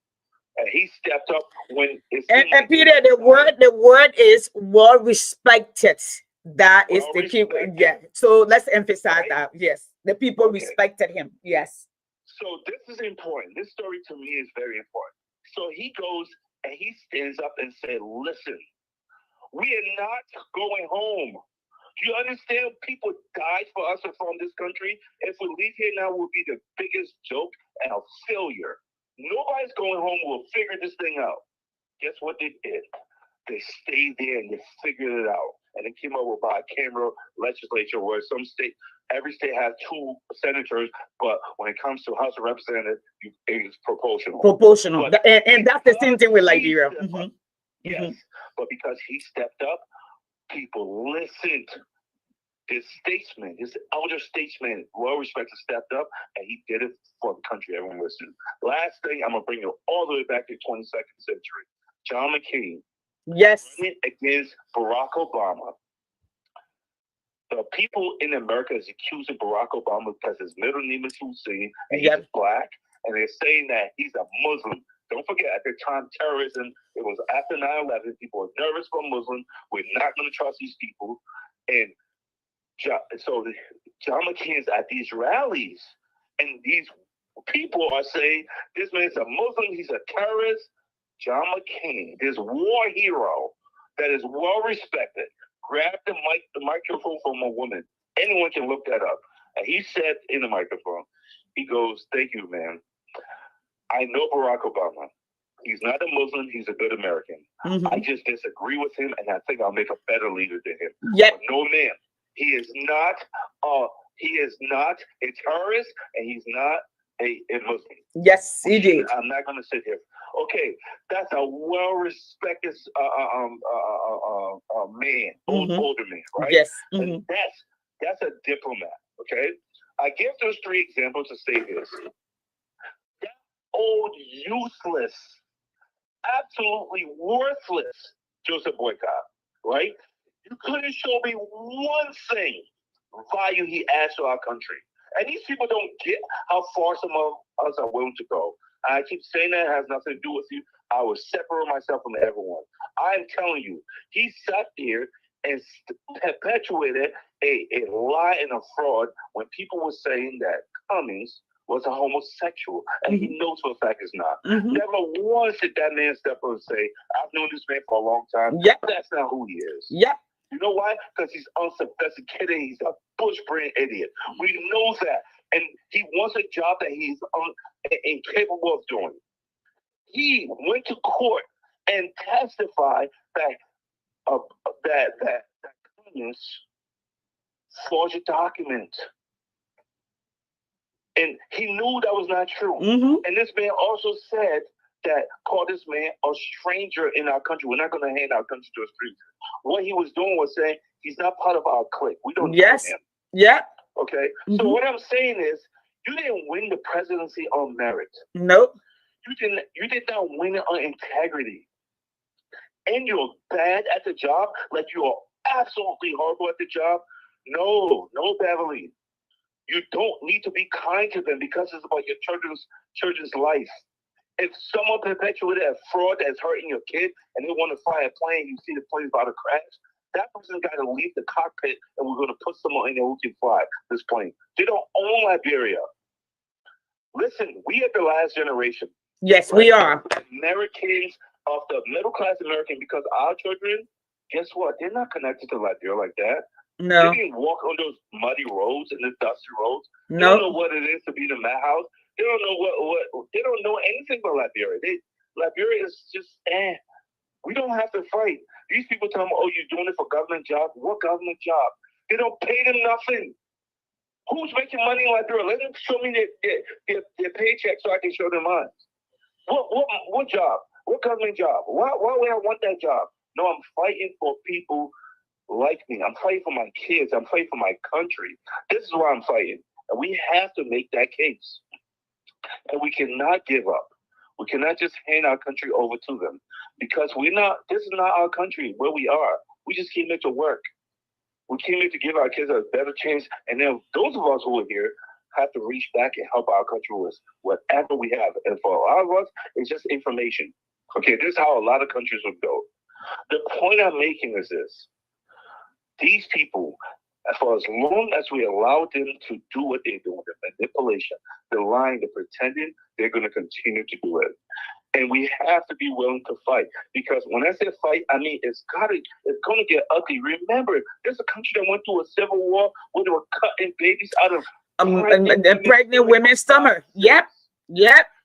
And he stepped up when it's and Peter, the word is well-respected. That is the key. Yeah. So let's emphasize that. Yes. The people respected him. Yes. So this is important. This story to me is very important. So he goes and he stands up and said, listen, we are not going home. Do you understand? People died for us to form this country. If we leave here now, we'll be the biggest joke and a failure. Nobody's going home. We'll figure this thing out. Guess what they did? They stayed there and they figured it out. And they came up with a bicameral legislature where every state has 2 senators, but when it comes to House of Representatives, it's proportional. And that's the same thing with Liberia. Yes, but because he stepped up, people listened. This statesman, this elder statesman, well-respected, stepped up, and he did it for the country. Everyone listened. Last thing, I'm going to bring you all the way back to the 22nd century. John McCain. Yes. Running against Barack Obama. The people in America is accusing Barack Obama because his middle name is Hussein, and he's black, and they're saying that he's a Muslim. don't forget, at the time, terrorism, it was after 9/11. People were nervous for Muslims. We're not going to trust these people. And so John McCain's at these rallies, and these people are saying, this man's a Muslim, he's a terrorist. John McCain, this war hero that is well respected, grabbed the microphone from a woman. Anyone can look that up. And he said in the microphone, he goes, "Thank you, man. I know Barack Obama. He's not a Muslim. He's a good American. I just disagree with him, and I think I'll make a better leader than him." Yep. But no, man. He is not a terrorist, and he's not a Muslim. Yes, he did. I'm not going to sit here. Okay, that's a well-respected man, older man, right? Yes. And that's a diplomat. Okay, I give those three examples to say this. That old, useless, absolutely worthless Joseph Boycott, right? You couldn't show me one thing value he adds to our country. And these people don't get how far some of us are willing to go. I keep saying that it has nothing to do with you. I will separate myself from everyone. I'm telling you, he sat there and perpetuated a lie and a fraud when people were saying that Cummings was a homosexual, and he knows for a fact it's not. Never once did that man step up and say, "I've known this man for a long time." Yep. That's not who he is. Yep. You know why? Because he's unsophisticated. He's a bush-brain idiot. We know that. And he wants a job that he's incapable of doing. He went to court and testified that Cummings forged a document. And he knew that was not true. And this man also said that, called this man a stranger in our country. We're not going to hand our country to a stranger. What he was doing was saying he's not part of our clique. We don't know him. Yeah. Okay. So what I'm saying is, you didn't win the presidency on merit. Nope. You did not win it on integrity. And you're bad at the job, like you are absolutely horrible at the job. No, Beverly. You don't need to be kind to them because it's about your children's life. If someone perpetuated a fraud that's hurting your kid and they want to fly a plane, you see the plane about to crash, that person got to leave the cockpit and we're going to put someone in there who can fly this plane. They don't own Liberia. Listen, we are the last generation. Yes, we are. Americans of the middle-class American, because our children, guess what? They're not connected to Liberia like that. No. They didn't walk on those muddy roads and the dusty roads. No. They don't know what it is to be in a madhouse. They don't know what they don't know anything about Liberia. Liberia is just we don't have to fight. These people tell me, "Oh, you're doing it for government job." What government job? They don't pay them nothing. Who's making money in Liberia? Let them show me their paycheck so I can show them mine. What job? What government job? Why would I want that job? No, I'm fighting for people like me. I'm fighting for my kids. I'm fighting for my country. This is why I'm fighting. And we have to make that case. And we cannot give up. We cannot just hand our country over to them because this is not our country where we are. We just came here to work. We came here to give our kids a better chance. And then those of us who are here have to reach back and help our country with whatever we have. And for a lot of us, it's just information. Okay, this is how a lot of countries would go. The point I'm making is this. These people, for as long as we allow them to do what they're doing, the manipulation, the lying, the pretending, they're going to continue to do it. And we have to be willing to fight. Because when I say fight, I mean it's going to get ugly. Remember, there's a country that went through a civil war where they were cutting babiys out of pregnant women's stomach. Yep.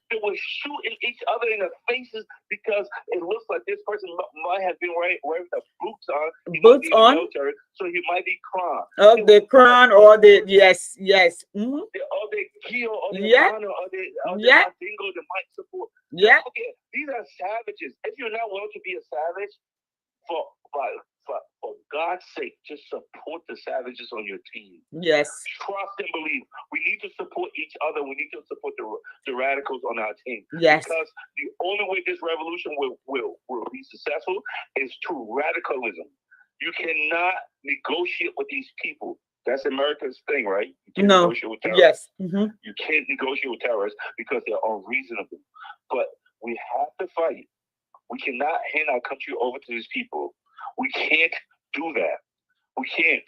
They were shooting each other in the faces because it looks like this person might have been wearing the boots on. Boots on? Military, so he might be crown. Oh, the crown or the yes. Mm-hmm. Or the Gio or the Ghana or the Dingo, the might support. Yeah. Okay, these are savages. If you're not willing to be a savage, for God's sake, just support the savages on your team. Yes. Trust and believe. We need to support each other. We need to support the radicals on our team. Yes. Because the only way this revolution will be successful is through radicalism. You cannot negotiate with these people. That's America's thing, right? You can't negotiate with terrorists. Yes. Mm-hmm. You can't negotiate with terrorists because they're unreasonable. But we fight. We cannot hand our country over to these people. We can't do that. We can't.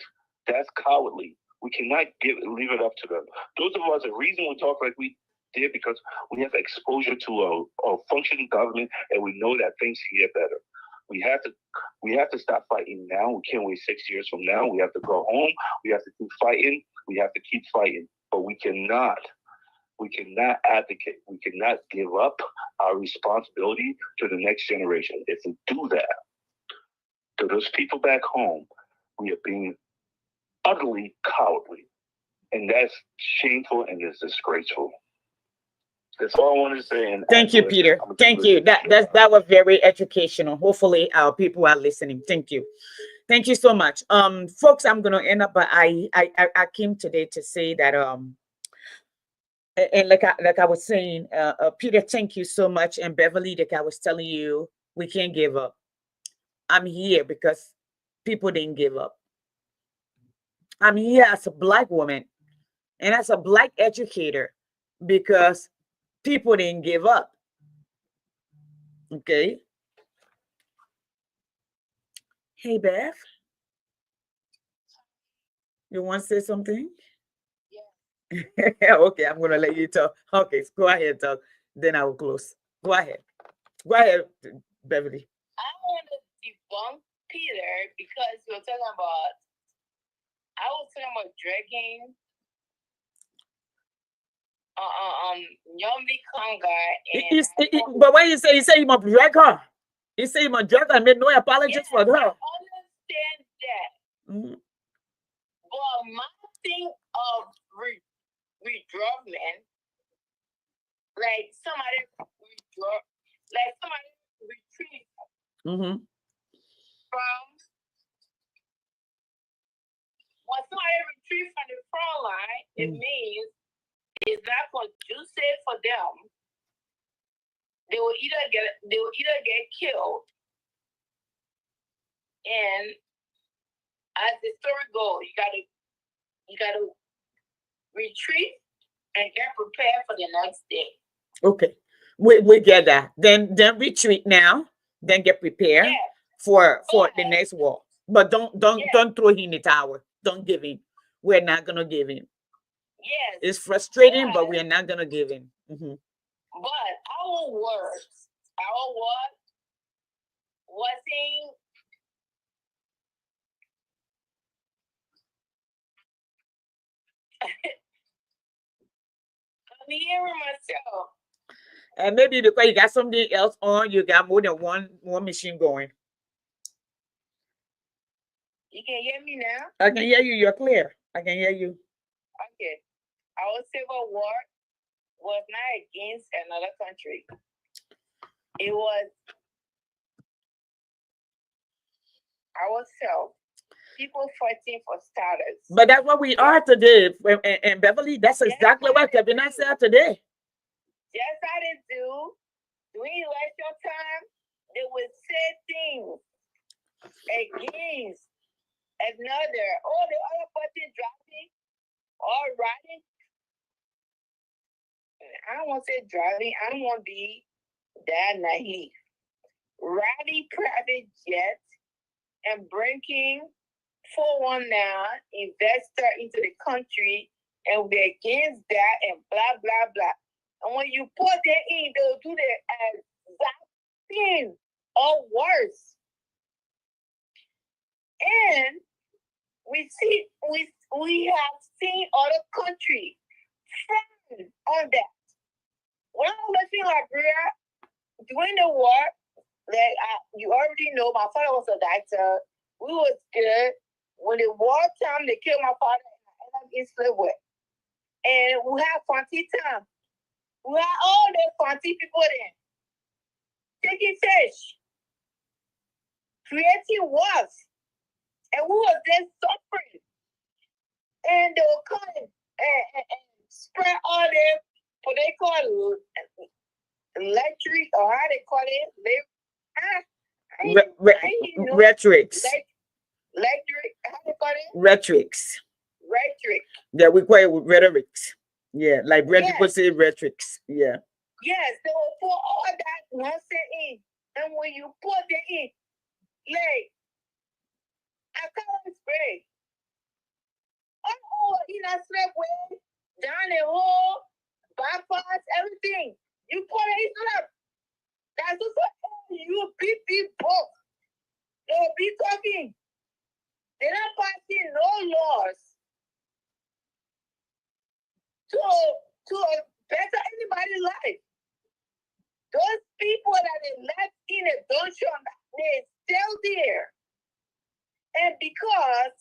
That's cowardly. We cannot leave it up to them. Those of us, the reason we talk like we did, because we have exposure to a functioning government, and we know that things can get better. We have to stop fighting now. We can't wait 6 years from now. We have to go home. We have to keep fighting. We have to keep fighting. But we cannot advocate. We cannot give up our responsibility to the next generation. If we do that, to those people back home, we are being utterly cowardly. And that's shameful and it's disgraceful. That's all I wanted to say. And thank you, Peter. Thank you. That was very educational. Hopefully our people are listening. Thank you. Thank you so much. Folks, I'm gonna end up, but I came today to say that and like I was saying, Peter, thank you so much. And Beverly, like I was telling you, we can't give up. I'm here because people didn't give up. I'm here as a Black woman and as a Black educator because people didn't give up. Okay. Hey, Beth. You want to say something? Yeah. Okay, I'm going to let you talk. Okay, go ahead, talk. Then I will close. Go ahead. Go ahead, Beverly. I want to debunk Peter because you're talking about, I was talking about drinking Yombi Conga. And but when you say you must drag her. You say you must drag her and make no apologies for her. I understand that. Mm-hmm. But my thing of withdrawal, like somebody retreat Mm-hmm. from, when somebody retreat from the front line, it means it's not conducive for them. They will either get killed, and as the story goes, you gotta retreat and get prepared for the next day. Okay, we get that. Then retreat now. Then get prepared for the next war. But don't throw him in the tower. Don't give in. We're not gonna give in. Yes, it's frustrating, but we are not gonna give in. Mm-hmm. But our words wasn't. I'm hearing myself. And maybe because you got something else on, you got more than one machine going. You can hear me now? I can hear you. You're clear. I can hear you. Okay. Our civil war was not against another country. It was ourselves. People fighting for status. But that's what we are today. And Beverly, that's exactly what Kevin said today. Yes, I did do. During election time, they would say things against another. Oh, the other party driving or riding. I don't want to say driving. I don't want to be that naive. Riding private jets and bringing 419 investor into the country, and we're against that and blah, blah, blah. And when you put it in, they'll do the exact thing or worse. And we have seen other countries friend on that. When I was in Liberia during the war, like you already know, my father was a doctor. We was good. When the war time, they killed my father and I ended up in slavery. And we had fancy time. We had all the fancy people there. Taking fish. Creating wealth. And we was just suffering. And they were coming and spread all the, what they call electric, or how they call it, rhetorics. Electric, how they call it? Rhetorics. Rhetoric. Yeah, we call it rhetorics. Yeah, like people say rhetorics. Yeah. Yes, they will put all that nonsense in. it's not. That's also you people. They'll be talking. They're not passing no laws to better anybody's life. Those people that they left in a dungeon, they're still there. And because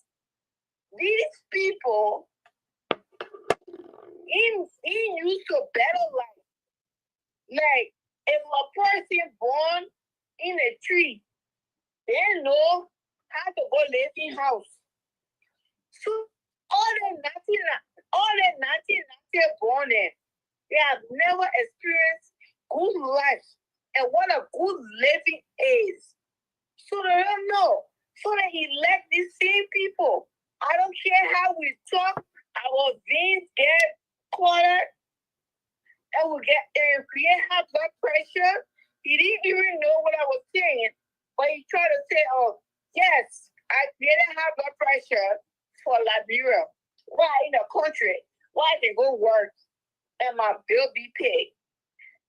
these people in used to better life. Like if a person born in a tree, they know how to go live in house. So all the 1990 born in, they have never experienced good life and what a good living is. So they don't know. So they elect these same people. I don't care how we talk, our veins get cluttered, and we create high blood pressure. He didn't even know what I was saying, but he tried to say, oh, yes, I created high blood pressure for Liberia. Why in the country? Why I can go work and my bill be paid?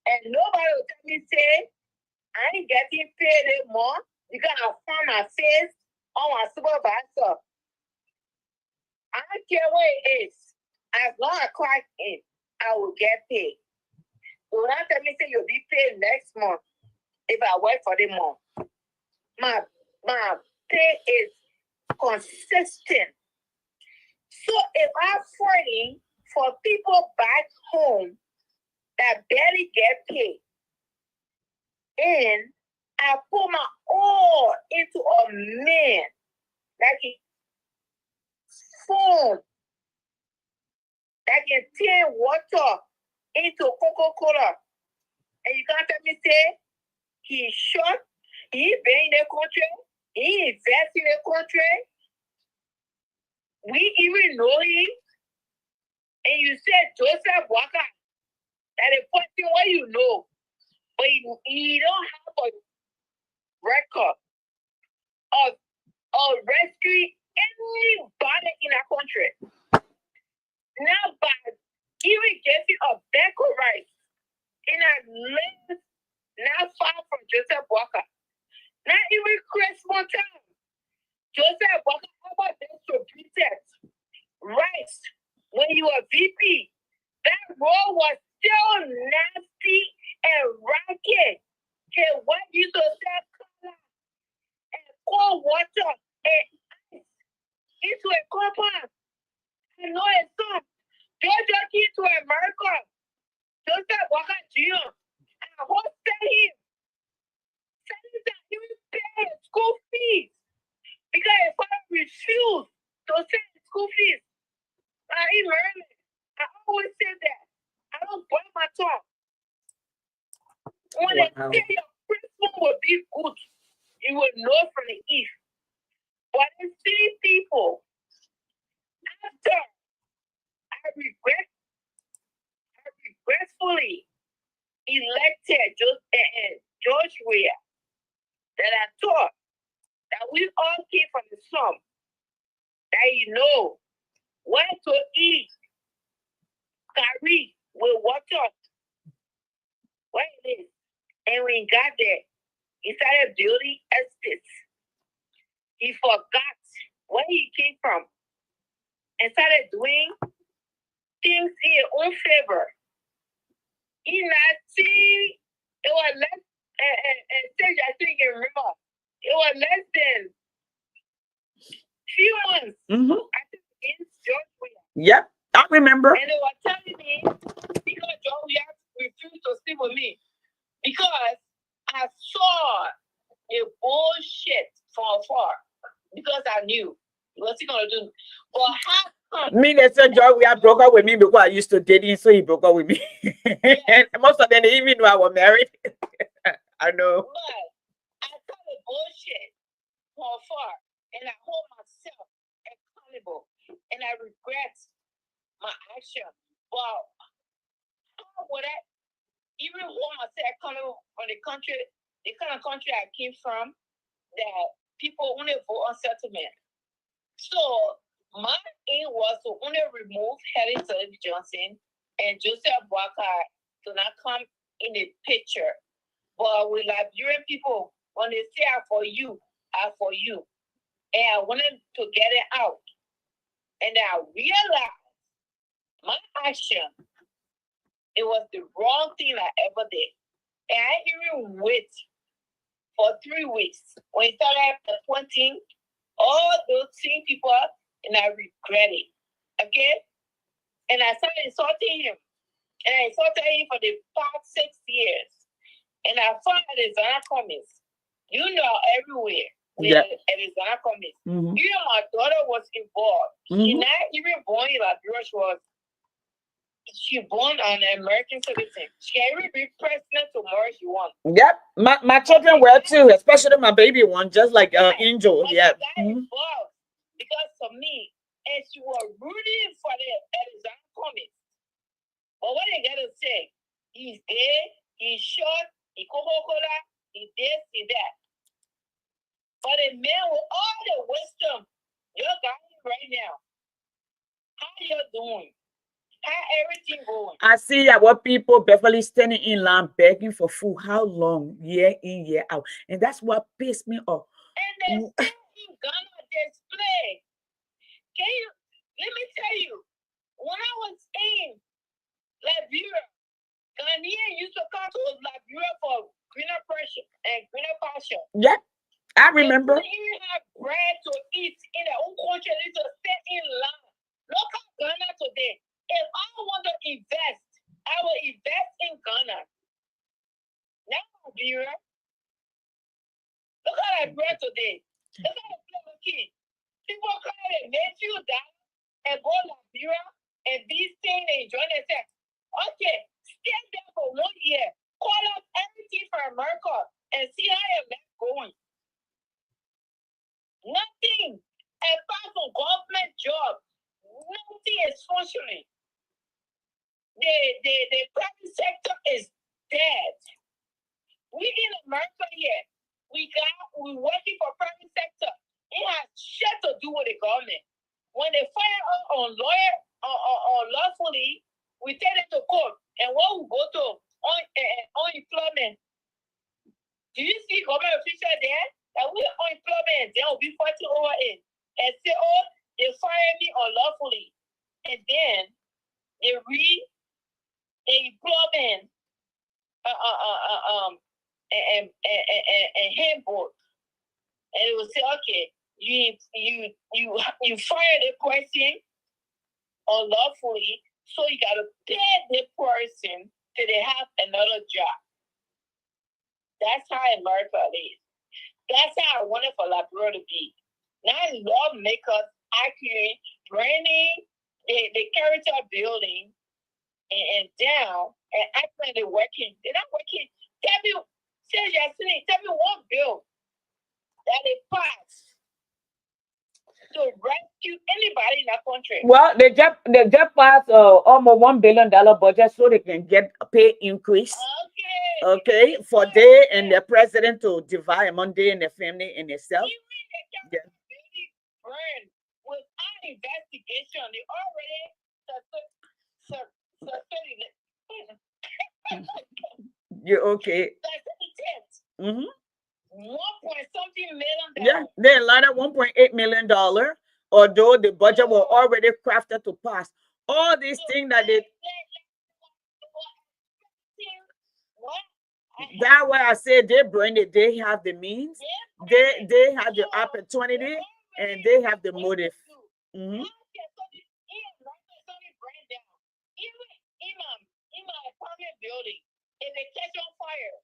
And nobody will tell me, say, I ain't getting paid anymore because I found my face on my supervisor. I don't care what it is. As long as I clock in, I will get paid. So when I tell me, say, you'll be paid next month if I work for the month. My pay is consistent. So if I'm fighting for people back home that barely get paid, and I put my all into a man that can form, that can turn water into Coca-Cola, and you can't tell me, say, he's short, he been in the country, he invest in the country, we even know him, and you said Joseph Walker, that a person what you know, but he don't have a record of rescuing anybody in our country. Now, by even getting a bag of rice in a land not far from Joseph Walker, not even Christmas time, Joseph Walker ever distributed rice when you were VP. That road was still nasty and ragged. And what you to sell color and cold water and ice into a compound. I know it's some. Georgia came to America. Joseph Walker Jr. And I hosted him. Said that he will pay his school fees. Because his father refused to send his school fees. In Maryland, I always say that. I don't bite my tongue. When they say your principle will be good, you will know from the east. But the same people, after I regretfully elected George Weah, that I thought that we all came from the slum, that you know where to eat, curry with water, where it is. And when he got there, he started building estates. He forgot where he came from and started doing things in his own favor. He not see it was less I think you remember. It was less than few months after against George Weah. Yep, I remember. And they were telling me because George Weah refused to sleep with me because I saw a bullshit from afar because I knew what's he gonna do. But how come? Me, they said George Weah broke up with me because I used to date him, so he broke up with me. And most of them didn't even know I was married. I know. But I saw the bullshit from afar, and I hold myself accountable, and I regret my action. But how would I even hold myself accountable for the country, the kind of country I came from, that people only vote on settlement? So my aim was to only remove Helen Johnson and Joseph Walker to not come in the picture. But with Liberian people, when they say I'm for you, I'm for you. And I wanted to get it out. And I realized my action, it was the wrong thing I ever did. And I even wait for 3 weeks. When it started appointing all those same people, and I regret it. Okay? And I started insulting him. And I insulted him for the past 6 years. And I found Arizona comments. You know, everywhere. Yeah. Arizona comments. Even my daughter was involved. She not even born in Liberia. She born an American citizen. She can even be president tomorrow if she wants. Yep. My children were too, especially my baby one, just like Angel. Yeah. Involved because for me, and she was rooting for the Arizona comments. But what they gotta say, he's dead, he's short, he Coca-Cola, he this, he that. But a man with all the wisdom, you're got right now. How you doing? How everything going? I see our people Beverly standing in line begging for food. How long? Year in, year out. And that's what pissed me off. And they still in Ghana display. Let me tell you, when I was in Liberia, Ghanaian used to come to Liberia for greener pressure and greener pasture. Yeah, I remember. They didn't even have bread to eat in their own country. They just stay in line. Look at Ghana today. If I want to invest, I will invest in Ghana. Now, Liberia. Look at Liberia today. Look at the little kid. People call it nephew down and go to Liberia and be staying and enjoy themselves. Okay, stay there for 1 year. Call up everything for America and see how your life going. Nothing apart from government job. Nothing is functioning. The private sector is dead. We in America here, we working for private sector. It has shit to do with the government. When they fire us on lawyer or lawfully, we take them to court. And when we go to unemployment, do you see government officials there? That we unemployment, they will be fighting over it and say, oh, they fired me unlawfully. And then they employment and handbook. And it will say, okay, you fired a person unlawfully, so you gotta pay the person till they have another job. That's how America is. That's how I wanted for Liberia to be. Now lawmakers actually branding the character building and down and actually they're working. They're not working. Tell me one bill that they passed to rescue anybody in that country. Well, they just passed almost $1 billion budget so they can get a pay increase. Okay, for they and the president to divide among they and their family and themselves. Even the burn without investigation, they already You're okay. 1 point something million. Yeah, they allotted $1.8 million, although the budget was already crafted to pass. All these things that they. That's why I said they bring it. They have the means, they have the opportunity, and they have the motive. Even in my apartment building, if they catch on fire,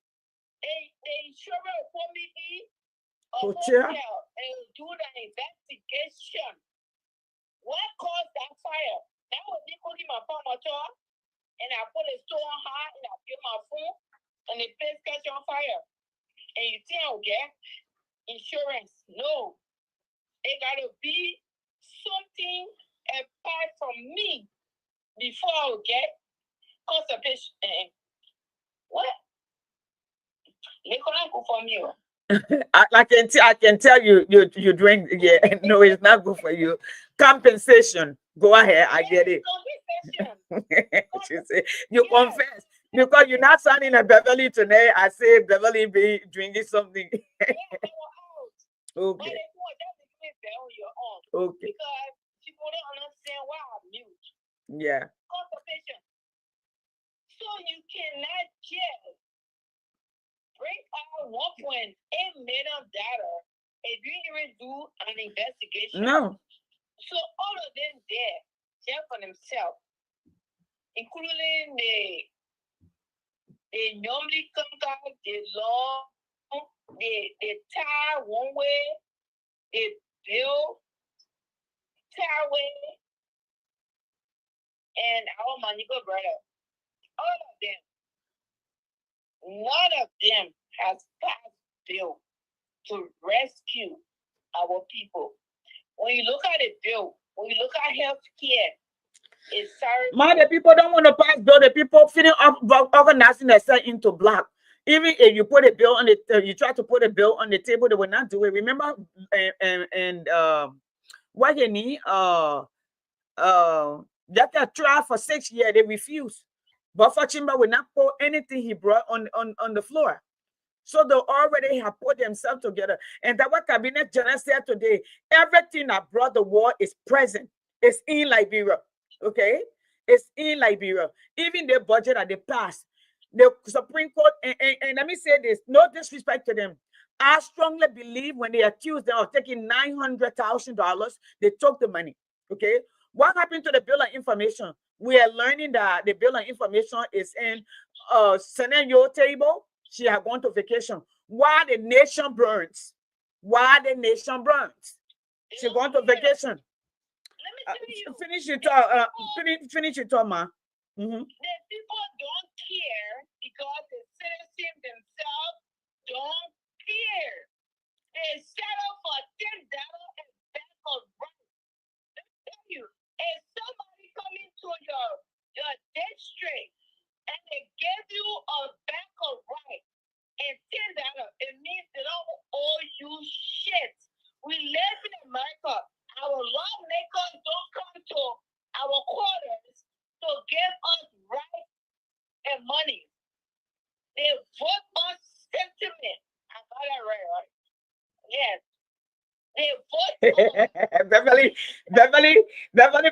the insurer will put me in a hotel and do the investigation. What caused that fire? That was me cooking my phone and I put the stove on high and I built my phone and the place catch on fire. And you think I'll get insurance? No. It gotta be something apart from me before I'll get constipation. What? Nicola, go for me. I can tell you drink. Yeah, no, it's not good for you. Compensation. Go ahead. I get it. Compensation. She said, you confess. Because you're not sounding like Beverly today. I say Beverly be drinking something. Yeah, they were out. But Okay. they want that to be there on your own. Okay. Because people don't understand why I'm mute. Yeah. Consultation. So you cannot just bring out $1.8 million if you even do an investigation. No. So all of them there, care for themselves, including they normally come out, they long, they tie one way, they build tie way, and our Manigo brother, all of them, none of them has passed bill to rescue our people. When you look at the bill, when you look at health care, it's sorry. The people don't want to pass bill. The people feeling up organizing themselves into black. Even if you put a bill on the, you try to put a bill on the table, they will not do it. Remember, and what you need, that got tried for 6 years, they refused. But for Chimba will not put anything he brought on the floor. So they already have put themselves together. And that what Cabinet General said today, everything that brought the war is present. It's in Liberia. Okay? It's in Liberia. Even the budget that they passed, the Supreme Court, and let me say this, no disrespect to them. I strongly believe when they accused them of taking $900,000, they took the money. Okay? What happened to the Bill of Information? We are learning that the Bill of Information is in scenario table. She had gone to vacation. Why the nation burns? Why the nation burns? She gone to vacation. Let me tell you. Finish your talk. Finish your talk, ma. The people don't care because the citizens themselves don't care. They settle for $10 and back of right. Let me tell you, if somebody come into your district and they give you a back of right and $10, it means they don't owe you shit. We live in America. Our lawmakers don't come to our quarters to give us rights and money. They vote on sentiment. I got that right? Yes. They vote Beverly,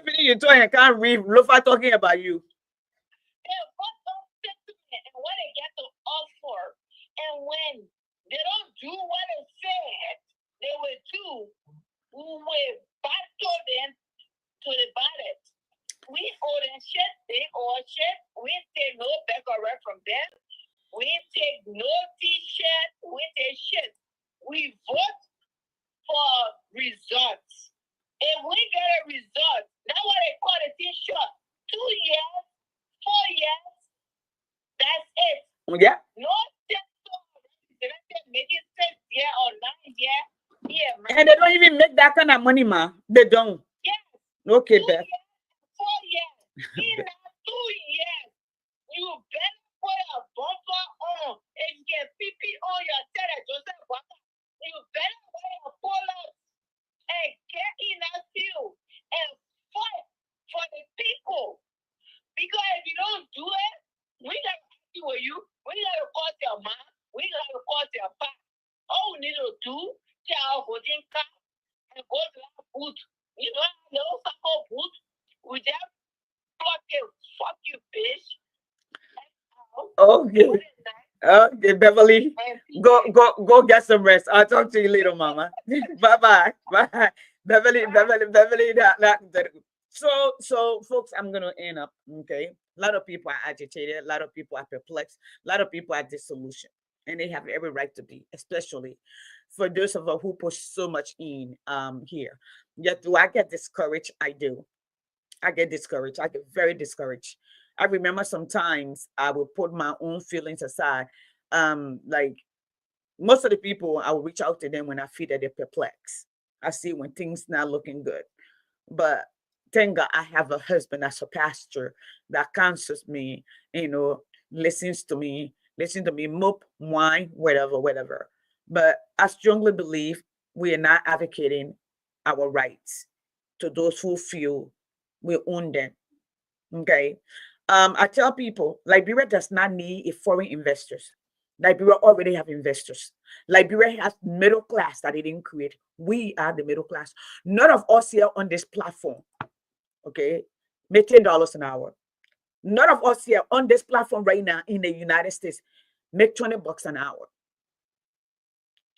finish your talk and can't read. Lufa talking about you. They vote on sentiment and what they get to offer. And when they don't do what they said they will do, we will battle them to the ballot. We owe them shit, they owe us shit. We take no back or right from them. We take no t-shirt, we take shit. We vote for results. If we get a result, that's what they call a t-shirt. 2 years, 4 years, that's it. Yeah. No make it 6 years or 9 years. Yeah, and they don't even make that kind of money, ma. They don't. Yes. Okay, 2 Beth. years, 4 years. In 2 years, you better put a bumper on and get PP on your tele. You better wear a polo and get in that field and fight for the people. Because if you don't do it, we gotta argue with you. We gotta call your mom. We gotta call your pop. All we need to do is our voting card and go to that booth. You know, no fucking booth. We just fuck you, bitch. Okay. Okay, Beverly. Go get some rest. I'll talk to you later, mama. Bye. Beverly. So folks, I'm gonna end up. Okay. A lot of people are agitated, a lot of people are perplexed, a lot of people are disillusioned. And they have every right to be, especially for those of us who push so much in here. Yet do I get discouraged? I do. I get discouraged. I get very discouraged. I remember sometimes I would put my own feelings aside. Like most of the people, I will reach out to them when I feel that they're perplexed. I see when things not looking good. But thank God I have a husband that's a pastor that counsels me, listens to me, mope, whine, whatever. But I strongly believe we are not advocating our rights to those who feel we own them. Okay. I tell people, Liberia does not need a foreign investors. Liberia already have investors. Liberia has middle class that it didn't create. We are the middle class. None of us here on this platform, okay, make $10 an hour. None of us here on this platform right now in the United States make $20 an hour.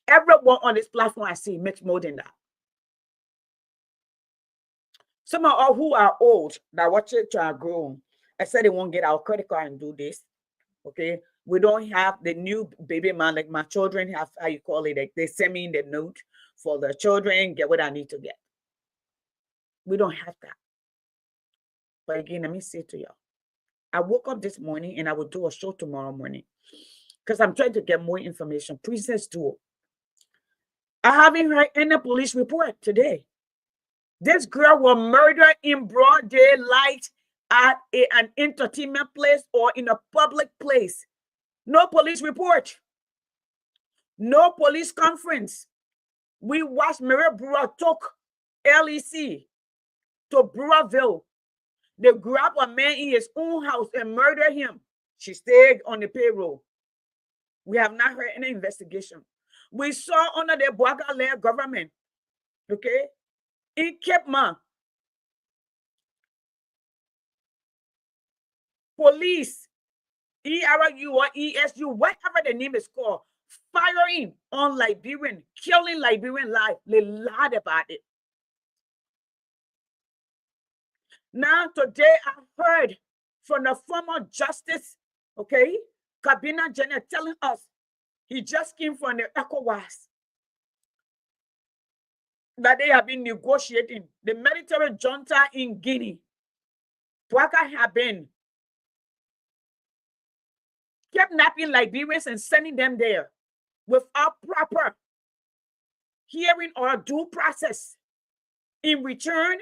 Everyone on this platform I see makes more than that. Some of all who are old that watch it to our grown, I said they won't get our credit card and do this. Okay, we don't have the new baby man like my children have. How you call it? Like they send me the note for the children, get what I need to get. We don't have that. But again, let me say to y'all, I woke up this morning and I will do a show tomorrow morning because I'm trying to get more information. Princess Duo. I haven't heard any police report today. This girl was murdered in broad daylight at an entertainment place or in a public place. No police report. No police conference. We watched Maria Brewer took LEC to Brewerville. They grabbed a man in his own house and murdered him. She stayed on the payroll. We have not heard any investigation. We saw under the Bouaga government, okay, in Cape Man, police, ERU or ESU, whatever the name is called, firing on Liberian, killing Liberian life. They lied about it. Now, today I heard from the former justice, okay, Kabina Jenner telling us he just came from the ECOWAS that they have been negotiating. The military junta in Guinea, Bouaga have been kidnapping Liberians and sending them there without proper hearing or due process. In return,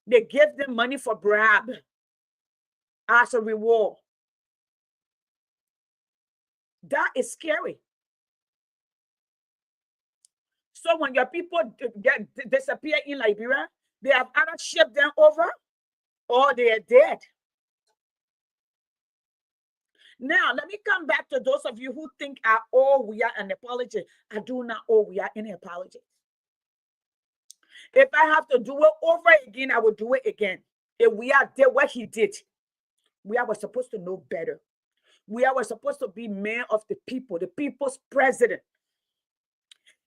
they gave them money for bribe as a reward. That is scary. So when your people disappear in Liberia, they have either shipped them over or they are dead. Now, let me come back to those of you who think I owe we are an apology. I do not owe we are any apology. If I have to do it over again, I will do it again. If we are did what he did, we are supposed to know better. We are supposed to be men of the people, the people's president.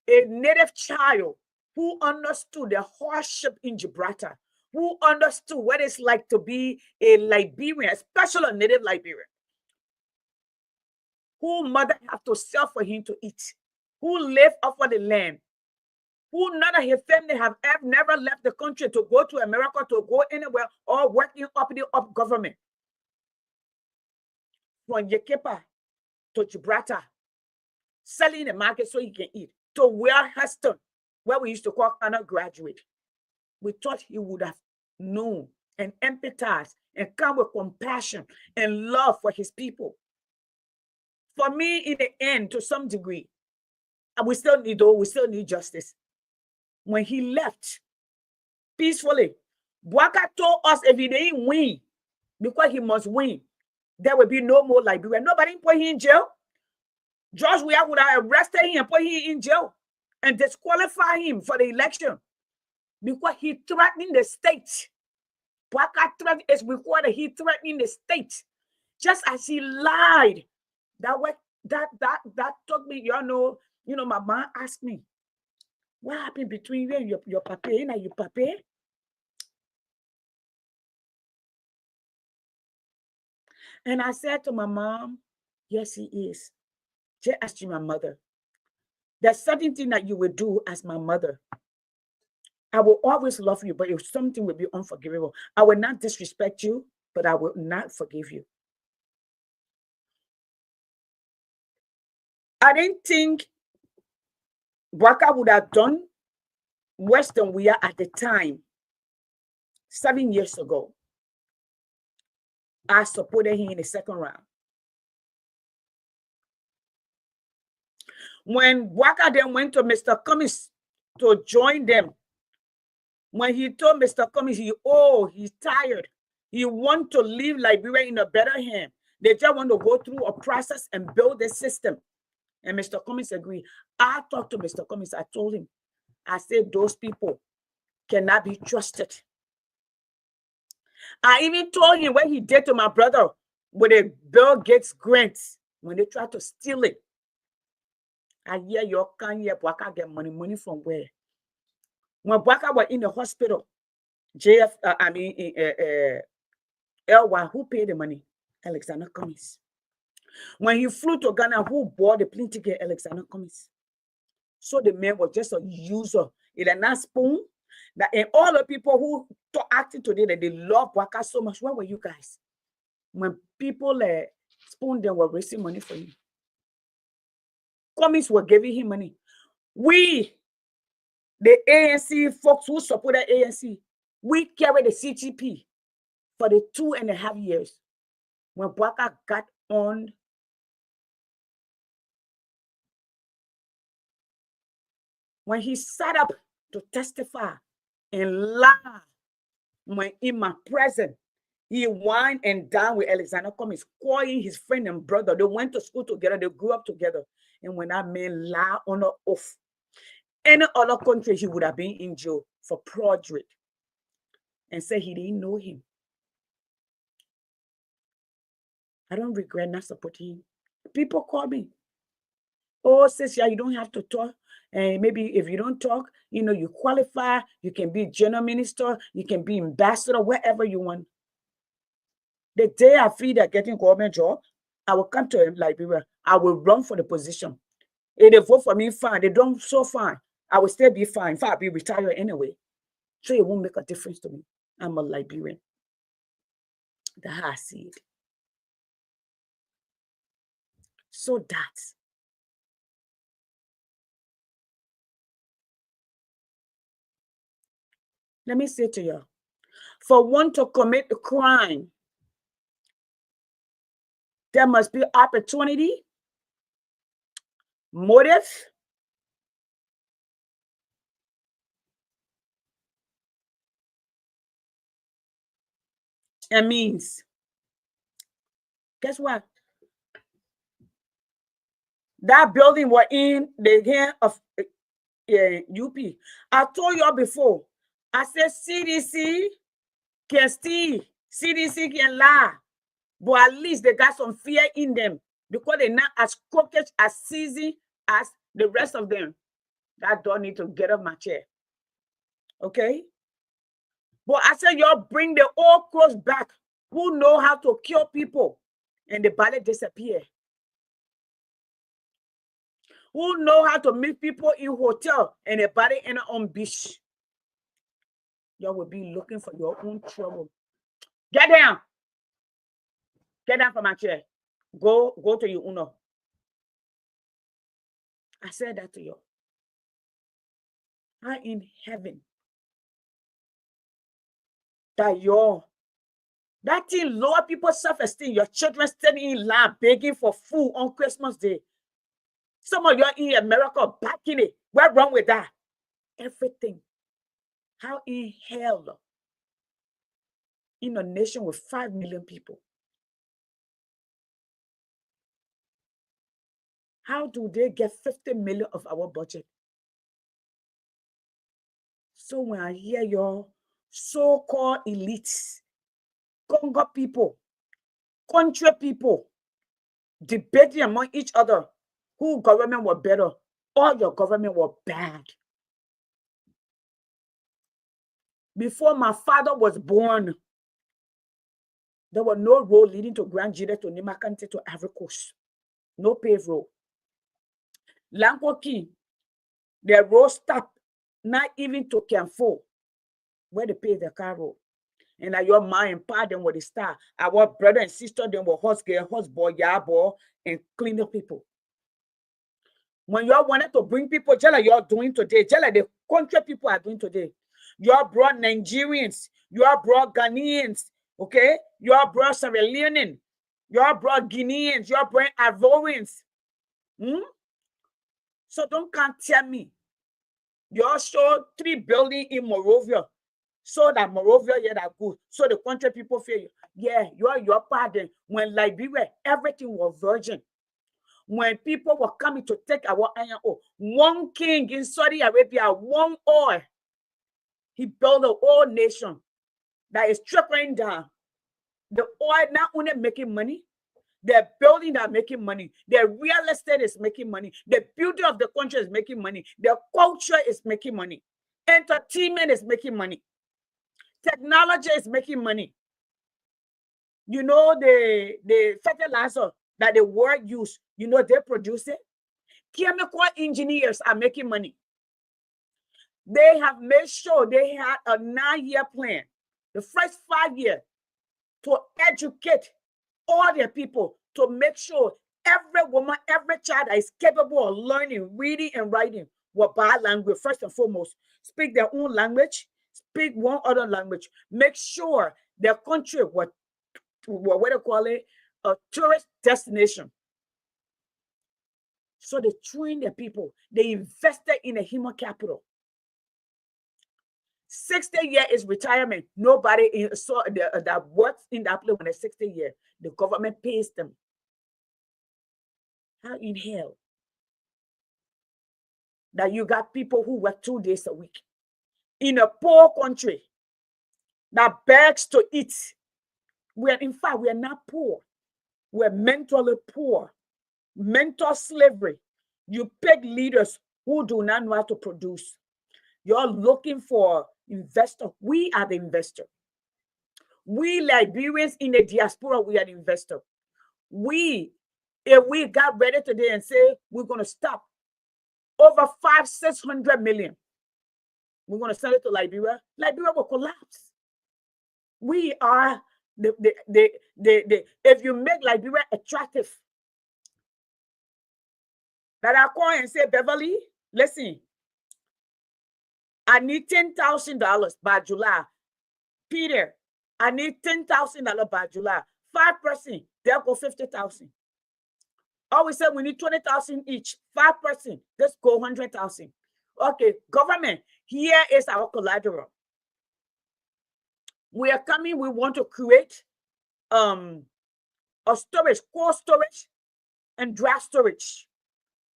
A native child who understood the hardship in Gibraltar, who understood what it's like to be a Liberian, especially a native Liberian, who mother have to sell for him to eat, who live off of the land, who none of his family have never left the country to go to America, to go anywhere, or working up the government. From Yekepa to Gibraltar, selling the market so he can eat, to Wellhaston, where we used to call undergraduate. We thought he would have known and empathized and come with compassion and love for his people. For me, in the end, to some degree, and we still need justice. When he left peacefully, Bouaga told us if he didn't win, because he must win, there will be no more Liberia. Nobody put him in jail. George Weah would have arrested him and put him in jail and disqualify him for the election because he threatened the state. Bouaga threat is recorded. He threatened the state, just as he lied. That took me. You know. My mom asked me, "What happened between you and your papa? And your papa?" And I said to my mom, "Yes, he is." Just ask my mother. There's certain thing that you will do as my mother. I will always love you, but if something will be unforgivable, I will not disrespect you, but I will not forgive you. I didn't think Bouaga would have done worse than we are at the time. 7 years ago, I supported him in the second round. When Bouaga then went to Mr. Cummings to join them, when he told Mr. Cummings, he's tired. He want to leave Liberia in a better hand. They just want to go through a process and build a system. And Mr. Cummings agreed. I talked to Mr. Cummings. I told him, I said, those people cannot be trusted. I even told him what he did to my brother with a Bill Gates grant when they tried to steal it. I hear your can hear Bwaka get money from where? When Bwaka was in the hospital, Elwa, who paid the money? Alexander Cummings. When he flew to Ghana, who bought the plane ticket? Alexander Cummings. So the man was just a user. It a nice spoon. That and all the people who acting today that they love Bwaka so much. Where were you guys? When people spoon them were raising money for you. Cummings were giving him money. We, the ANC folks who supported ANC, we carried the CGP for the 2.5 years when Bwaka got on. When he sat up to testify and lie, when in my presence, he whined and dined with Alexander Cummings, calling his friend and brother. They went to school together. They grew up together. And when that man lied on an oath, any other country, he would have been in jail for perjury and said he didn't know him. I don't regret not supporting him. People call me. Oh, sis, yeah, you don't have to talk. And maybe if you don't talk, you know, you qualify. You can be general minister. You can be ambassador, wherever you want. The day I feel that getting government job, I will come to Liberia. I will run for the position. If they vote for me, fine. They don't, so fine. I will still be fine. In fact, I'll be retired anyway. So it won't make a difference to me. I'm a Liberian. That's how I see it. So that's let me say to you, for one to commit a crime, there must be opportunity, motive, and means. Guess what? That building was in the hand of UP. I told y'all before, I said CDC can steal, CDC can lie, but at least they got some fear in them because they're not as crooked, as seasoned as the rest of them. That don't need to get off my chair. Okay? But I said, y'all bring the old clothes back who know how to kill people and the body disappear. Who know how to meet people in hotel and the body end on beach. Y'all will be looking for your own trouble. Get down. Get down from my chair. Go to your Uno. I said that to you. I'm in heaven. That thing lower people's self-esteem. Your children standing in line begging for food on Christmas Day. Some of you in America backing it. What's wrong with that? Everything. How in hell in a nation with 5 million people? How do they get 50 million of our budget? So when I hear your so-called elites, Congo people, country people, debating among each other, who government was better, all your government was bad. Before my father was born, there was no road leading to Grand Jide, to Nimakante, to Ivory Coast. No paved road. Lankoki, the road stopped, not even to Canfo, where they pay the car road. And now your mom and pa them were the star. Our brother and sister them were husband, yabo, and cleaner people. When y'all wanted to bring people, just like you're doing today, just like the country people are doing today, y'all brought Nigerians, y'all brought Ghanaians, okay? Y'all brought Sierra Leoneans, y'all brought Guineans, y'all brought Ivorians. So don't can't tell me. Y'all showed 3 buildings in Morovia. So that Morovia, yeah, that good. So the country people feel, yeah, you're pardon. When Liberia, everything was virgin. When people were coming to take our iron ore, one king in Saudi Arabia, one oil, he built a whole nation that is trickling down. The oil not only making money, the building that are making money, the real estate is making money, the beauty of the country is making money, the culture is making money, entertainment is making money, technology is making money. You know, the fertilizer that the world use, you know, they produce it. Chemical engineers are making money. They have made sure they had a 9-year plan, the first 5 years, to educate all their people, to make sure every woman, every child that is capable of learning, reading, and writing will buy language first and foremost. Speak their own language, speak one other language. Make sure their country what they call it, a tourist destination. So they train their people. They invested in a human capital. 60 years is retirement. Nobody saw that works in that place when they're 60 years. The government pays them. How in hell that you got people who work 2 days a week in a poor country that begs to eat? In fact, we are not poor. We're mentally poor. Mental slavery. You pick leaders who do not know how to produce. You're looking for investor. We are the investor. We Liberians in the diaspora, we are the investor. If we got ready today and say we're going to stop over 500-600 million, we're going to send it to Liberia, Liberia will collapse. We are if you make Liberia attractive, that I call and say, Beverly, listen, I need $10,000 by July. Peter, I need $10,000 by July. 5%, they'll go 50,000. Always say we need 20,000 each. 5%, let's go 100,000. Okay, government, here is our collateral. We are coming, we want to create a storage, cold storage and dry storage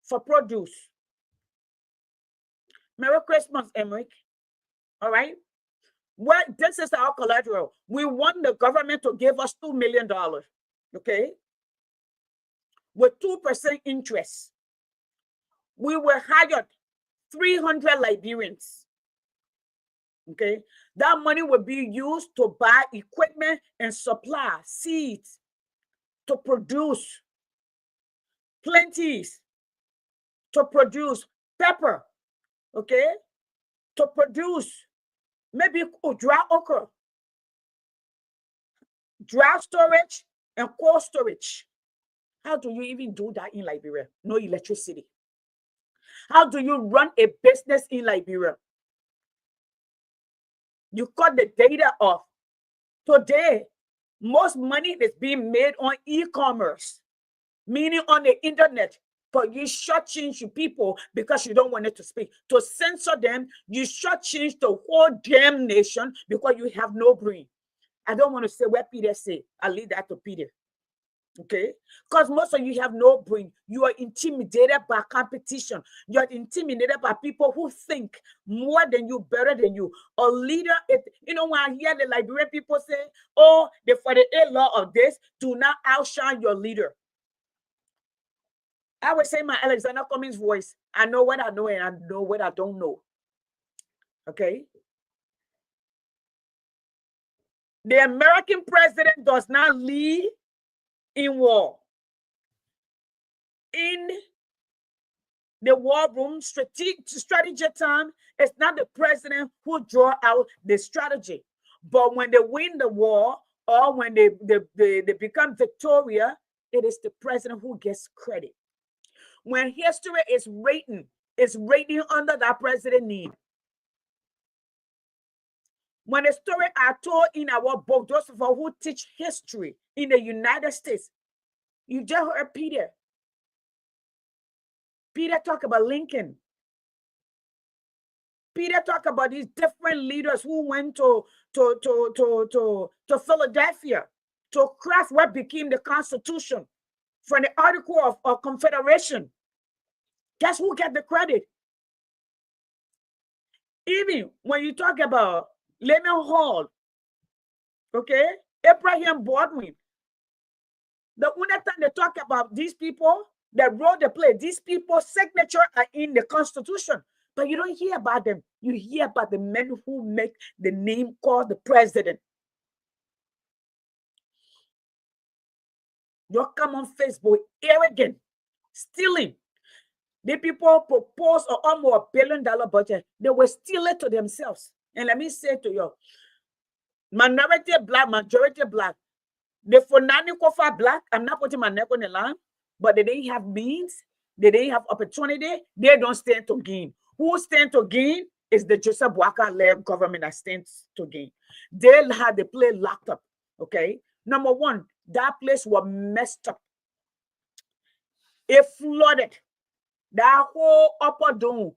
for produce. Merry Christmas, Emmerich. All right. Well, this is our collateral. We want the government to give us $2 million. Okay. With 2% interest. We were hired 300 Liberians. Okay. That money will be used to buy equipment and supply seeds to produce plenties, to produce pepper, okay, to produce maybe dry okra, dry storage and cold storage. How do you even do that in Liberia? No electricity. How do you run a business in Liberia? You cut the data off. Today, most money is being made on e-commerce, meaning on the internet. But you shortchange people because you don't want it to speak. To censor them, you shortchange the whole damn nation because you have no brain. I don't want to say what Peter said. I'll leave that to Peter. Okay? Because most of you have no brain. You are intimidated by competition. You are intimidated by people who think more than you, better than you. A leader, when I hear the Liberian people say, oh, the 48 law of this, do not outshine your leader. I would say my Alexander Cummings voice. I know what I know and I know what I don't know. Okay? The American president does not lead in war. In the war room, strategy time, it's not the president who draw out the strategy. But when they win the war or when they become victorious, it is the president who gets credit. When history is rating under that president name. When the story are told in our book, those of us who teach history in the United States, you just heard Peter. Peter talk about Lincoln. Peter talked about these different leaders who went to Philadelphia to craft what became the Constitution from the Article of Confederation. Guess who get the credit? Even when you talk about Lehman Hall, okay, Abraham Baldwin, the only time they talk about these people that wrote the play, these people's signature are in the Constitution, but you don't hear about them. You hear about the men who make the name called the president. You come on Facebook, arrogant, stealing. The people propose almost $1 billion budget. They will steal it to themselves. And let me say to you, minority black, majority black, the Funani Kofa black, I'm not putting my neck on the line, but they didn't have means, they didn't have opportunity, they don't stand to gain. Who stand to gain is the Joseph Boakai-led government that stands to gain. They had the place locked up, okay? Number one, that place was messed up. It flooded. That whole upper dome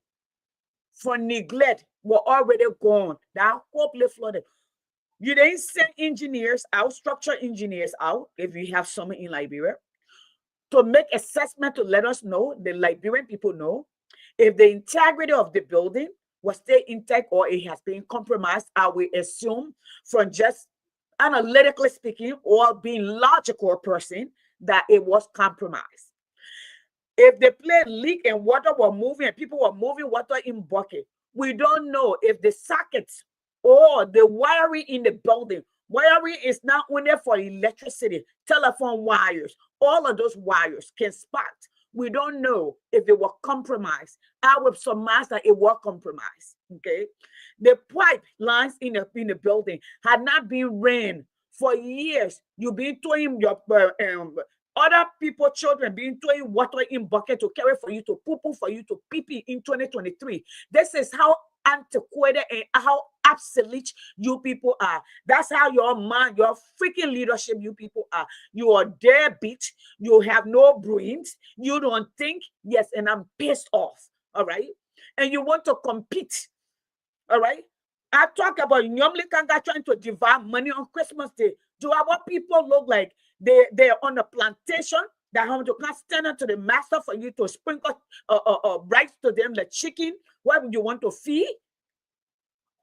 for neglect were already gone. That whole place flooded. You didn't send engineers out, structural engineers out, if you have some in Liberia, to make assessment to let us know, the Liberian people know, if the integrity of the building was still intact or it has been compromised. I will assume from just analytically speaking or being logical person that it was compromised. If the place leaked and water were moving and people were moving water in bucket, we don't know if the sockets or the wiring in the building, wiring is not only for electricity, telephone wires, all of those wires can spark. We don't know if it was compromised. I would surmise that it was compromised, okay? The pipe lines in the building had not been ran for years. You've been throwing your other people, children, being throwing water in bucket to carry for you to poo-poo, for you to pee-pee in 2023. This is how antiquated and how obsolete you people are. That's how your mind, your freaking leadership, you people are. You are deadbeat. You have no brains. You don't think. Yes, and I'm pissed off. All right. And you want to compete. All right. I talk about Nyomli Kanga trying to divide money on Christmas Day. Do our people look like they're on a plantation that have to come stand up to the master for you to sprinkle rice to them like chicken? What would you want to feed?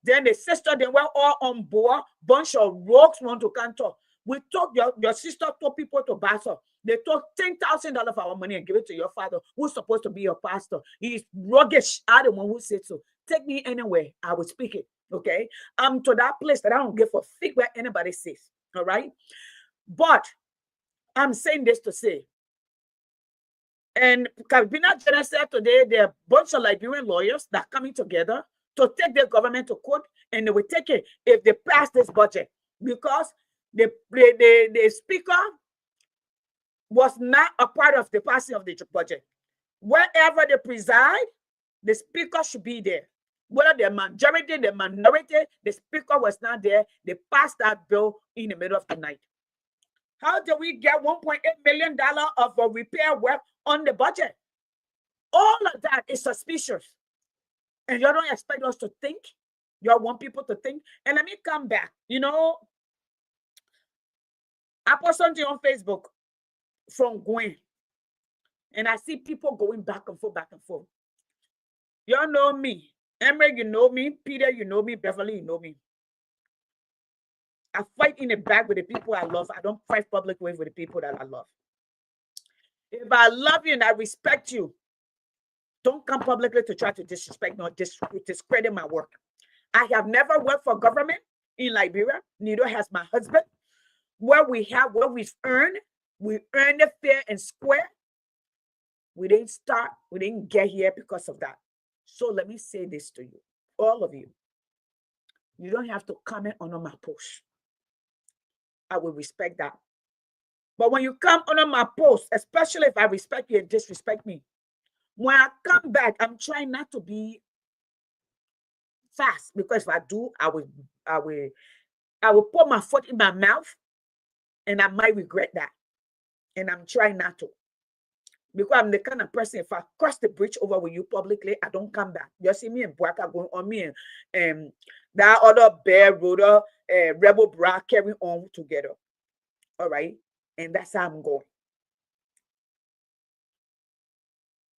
Then the sister, they were all on board. Bunch of rogues want to come talk. We took your sister told people to buy some. They took $10,000 of our money and give it to your father, who's supposed to be your pastor. He's roguish. I'm the one who said so. Take me anywhere, I will speak it. Okay, I'm to that place that I don't give a fig what anybody says. All right, but I'm saying this to say, and Kabina Jenna said today there are a bunch of Liberian lawyers that are coming together to take the government to court, and they will take it if they pass this budget, because the speaker was not a part of the passing of the budget. Wherever they preside, the speaker should be there. Whether the majority, the minority, the speaker was not there. They passed that bill in the middle of the night. How do we get $1.8 million of a repair work on the budget? All of that is suspicious. And you don't expect us to think. You want people to think. And let me come back. You know, I put something on Facebook from Gwen. And I see people going back and forth, back and forth. Y'all know me. Emery, you know me. Peter, you know me. Beverly, you know me. I fight in the back with the people I love. I don't fight publicly with the people that I love. If I love you and I respect you, don't come publicly to try to disrespect or discredit my work. I have never worked for government in Liberia. Neither has my husband. What we've earned, we earned it fair and square. We didn't get here because of that. So let me say this to you, all of you. You don't have to comment on my post. I will respect that. But when you come on my post, especially if I respect you and disrespect me, when I come back, I'm trying not to be fast, because if I do, I will put my foot in my mouth and I might regret that. And I'm trying not to. Because I'm the kind of person, if I cross the bridge over with you publicly, I don't come back. You see me and Bwaka going on, me and that other bear roader, rebel bra carrying on together. All right. And that's how I'm going.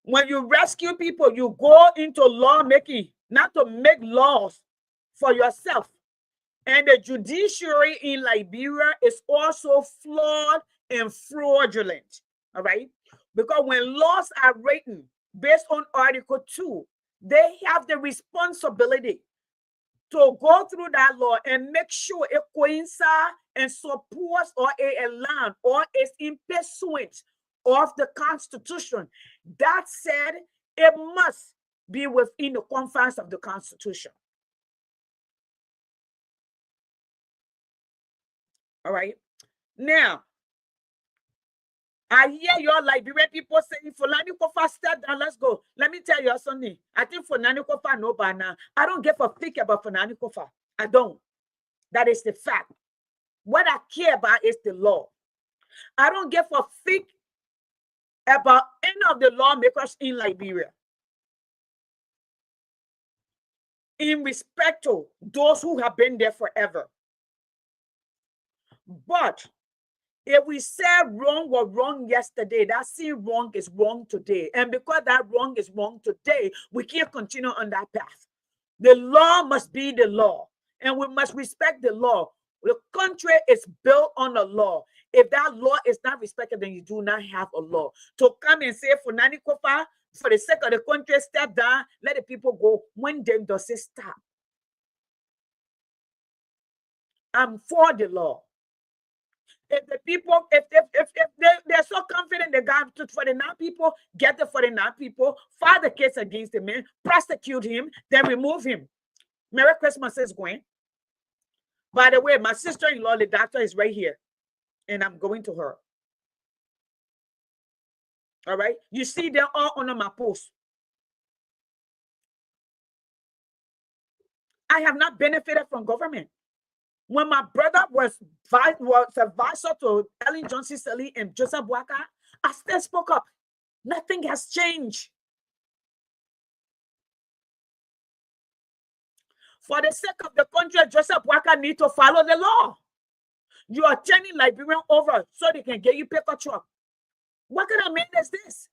When you rescue people, you go into lawmaking, not to make laws for yourself. And the judiciary in Liberia is also flawed and fraudulent. All right. Because when laws are written based on Article 2, they have the responsibility to go through that law and make sure it coincides and supports or aligns or is in pursuit of the Constitution. That said, it must be within the confines of the Constitution. All right. Now, I hear your Liberian people saying, Fulani Kofa, step down, let's go. Let me tell you something. I think Fulani Kofa no by now. I don't give a fig about Fulani Kofa. I don't. That is the fact. What I care about is the law. I don't give a fig about any of the lawmakers in Liberia. In respect to those who have been there forever. But if we said wrong was wrong yesterday, that same wrong is wrong today. And because that wrong is wrong today, we can't continue on that path. The law must be the law. And we must respect the law. The country is built on the law. If that law is not respected, then you do not have a law. To come and say, for Nani Kofa, for the sake of the country, step down, let the people go. When then does it stop? I'm for the law. If the people, if they're so confident they got to for the non-people, get the for the non-people, file the case against the man, prosecute him, then remove him. Merry Christmas is going. By the way, my sister-in-law, the doctor, is right here, and I'm going to her. All right? You see, they're all under my post. I have not benefited from government. When my brother was advisor to Ellen Johnson Sirleaf and Joseph Boakai, I still spoke up. Nothing has changed. For the sake of the country, Joseph Boakai need to follow the law. You are turning Liberian over so they can get you paper truck. What kind of man is this?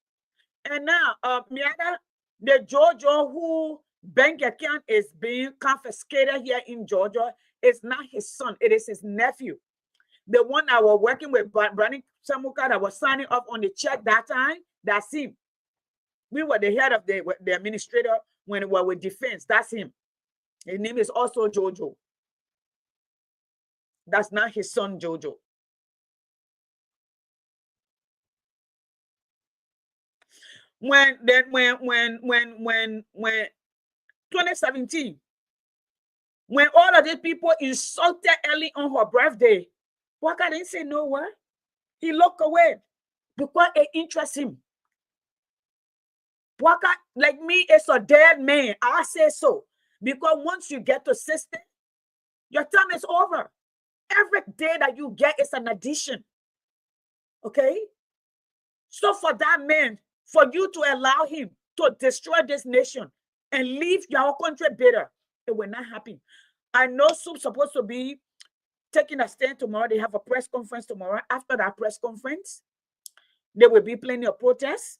And now, Miana, the Georgia who bank account is being confiscated here in Georgia. It's not his son, it is his nephew. The one I was working with, Brandon Samuka, that was signing up on the check that time, that's him. We were the head of the administrator when we were with defense. That's him. His name is also Jojo. That's not his son, Jojo. When 2017, when all of these people insulted Ellie on her birthday, Boakai didn't say no word. He looked away because it interests him. Boakai, like me, is a dead man. I say so. Because once you get to 60, your time is over. Every day that you get is an addition. Okay? So for that man, for you to allow him to destroy this nation and leave your country bitter, it will not happen. I know Soup's supposed to be taking a stand tomorrow. They have a press conference tomorrow. After that press conference, there will be plenty of protests.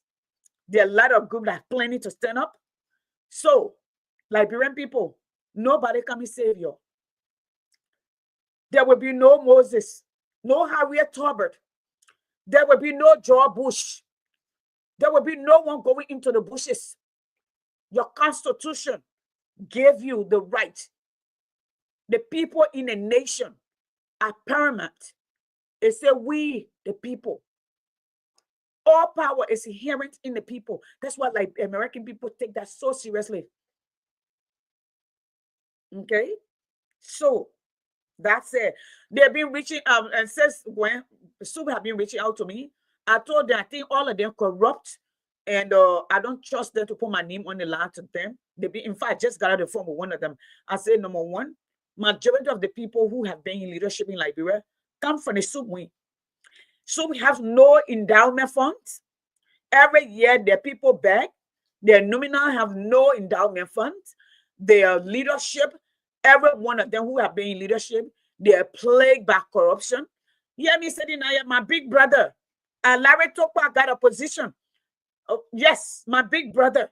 There are a lot of groups that are planning to stand up. So, Liberian people, nobody can be savior. There will be no Moses, no Harriet Tubman. There will be no George Bush. There will be no one going into the bushes. Your constitution gave you the right. The people in a nation are paramount. It said we, the people. All power is inherent in the people. That's why like American people take that so seriously. Okay? So that's it. They've been reaching out, and says when Soup have been reaching out to me, I told them I think all of them corrupt, and I don't trust them to put my name on the line to them. In fact, I just got out of the phone with one of them. I said, number one, majority of the people who have been in leadership in Liberia come from the Soup wing. Soup has no endowment funds. Every year, their people beg. Their nominal have no endowment funds. Their leadership, every one of them who have been in leadership, they are plagued by corruption. Hear me saying, I am my big brother. Larry Tokwa got a position. Oh, yes, my big brother.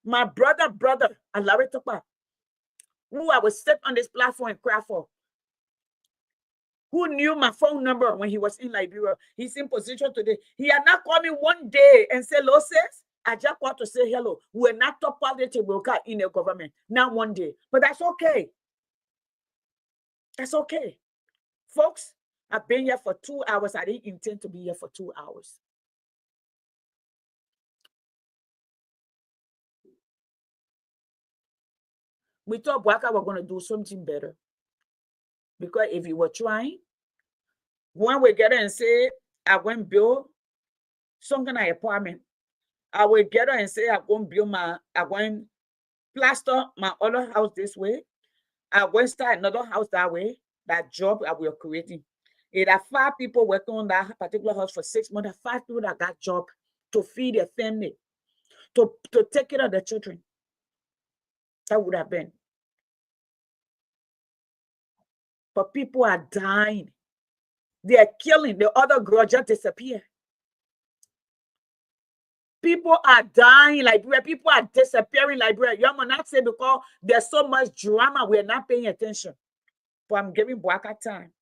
My brother, Larry Tokwa, who I was sit on this platform and cry for, who knew my phone number when he was in Liberia. He's in position today. He had not called me one day and said, "Hello, sis. I just want to say hello. We're not top quality worker in the government. Not one day. But that's okay. That's okay. Folks, I've been here for 2 hours. I didn't intend to be here for 2 hours. We thought Bwaka were going to do something better. Because if you were trying, when we get and say, I went build some kind of apartment, I will get her and say, I'm going to build I'm going plaster my other house this way. I'm going to start another house that way. That job I will creating. It are 5 people working on that particular house for 6 months. 5 people that got job to feed their family, to take care of their children. That would have been. But people are dying. They are killing. The other girl just disappeared. People are dying Liberia. People are disappearing Liberia. You will not say because there's so much drama, we're not paying attention. But I'm giving Bwaka time.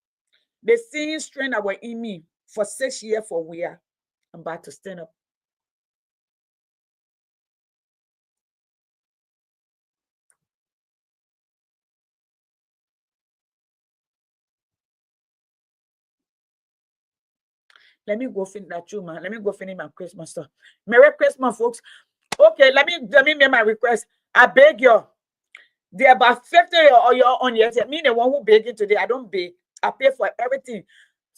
The same strength that were in me for 6 years for where I'm about to stand up. Let me go finish that too, man. Let me go finish my Christmas stuff. Merry Christmas, folks. Okay, let me make my request. I beg you. There are about 50 of you on here. Me, the one who begging today. I don't beg. I pay for everything.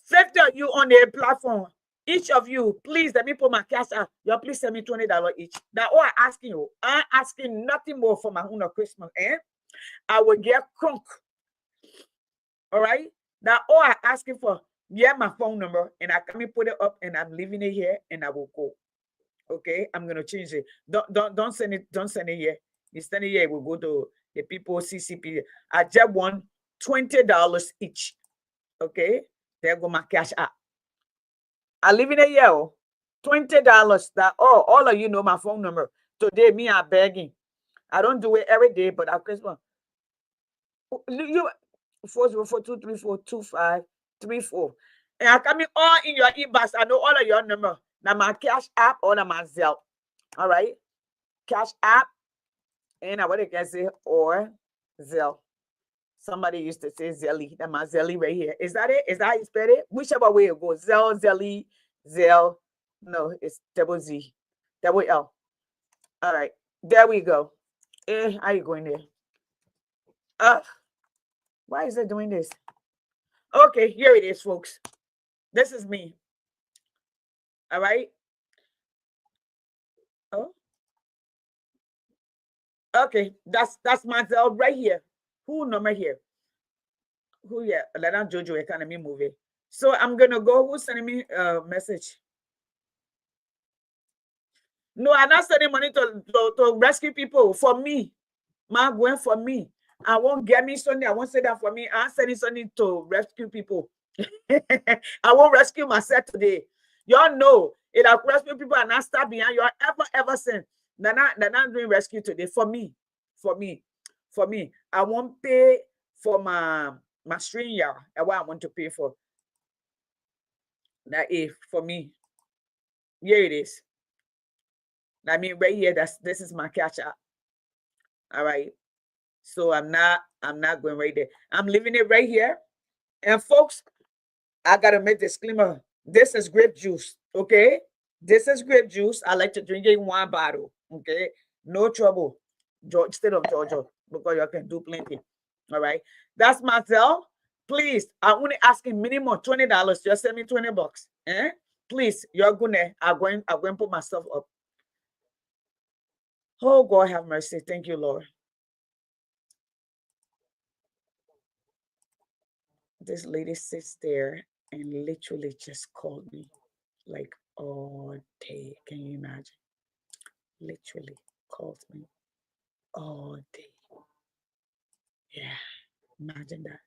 50 of you on the platform. Each of you, please let me put my cash out. You please send me $20 each. That's all I'm asking you. I'm asking nothing more for my own Christmas. I will get crunk. All right. That's all I'm asking for. Yeah, my phone number, and I come and put it up, and I'm leaving it here, and I will go. Okay, I'm gonna change it. Don't send it. Don't send it here. You send it here. We'll go to the people CCP. I just want $20 each. Okay, there go my cash app. I live in a year. $20. That all of you know my phone number. Today, me I'm begging. I don't do it every day, but at Christmas, you 404-234-2534. And I come in all in your inbox. I know all of your number. Now my cash app or my Zelle. All right, cash app. And I what I can say or Zelle. Somebody used to say Zelly. That's my Zelly right here. Is that it? Is that how you spell it? Whichever way it goes. Zelle, Zelly, Zelle. No, it's double Z. Double L. All right. There we go. How you going there? Why is it doing this? Okay, here it is, folks. This is me. All right. Oh. Okay, that's my Zelle right here. Who number here? Who yeah? Let on Jojo Economy movie. So I'm gonna go. Who's sending me a message? No, I'm not sending money to rescue people. For me, my going for me. I won't get me something. I won't say that for me. I'm sending something to rescue people. I won't rescue myself today. Y'all know it. I rescue people and not stop behind you ever since. They're not doing rescue today. For me. I won't pay for my string yard. And what I want to pay for. That is for me. Here it is. I mean, right here, this is my cash app. All right. So I'm not going right there. I'm leaving it right here. And folks, I gotta make disclaimer. This is grape juice. Okay. This is grape juice. I like to drink it in one bottle. Okay. No trouble. State of Georgia, because you can do plenty. All right. That's my Zelle. Please, I'm only asking minimum $20. Just send me $20. Please, you're gonna I'm going to put myself up. Oh, God have mercy. Thank you, Lord. This lady sits there and literally just called me like all day. Can you imagine? Literally calls me all day. Yeah, imagine that.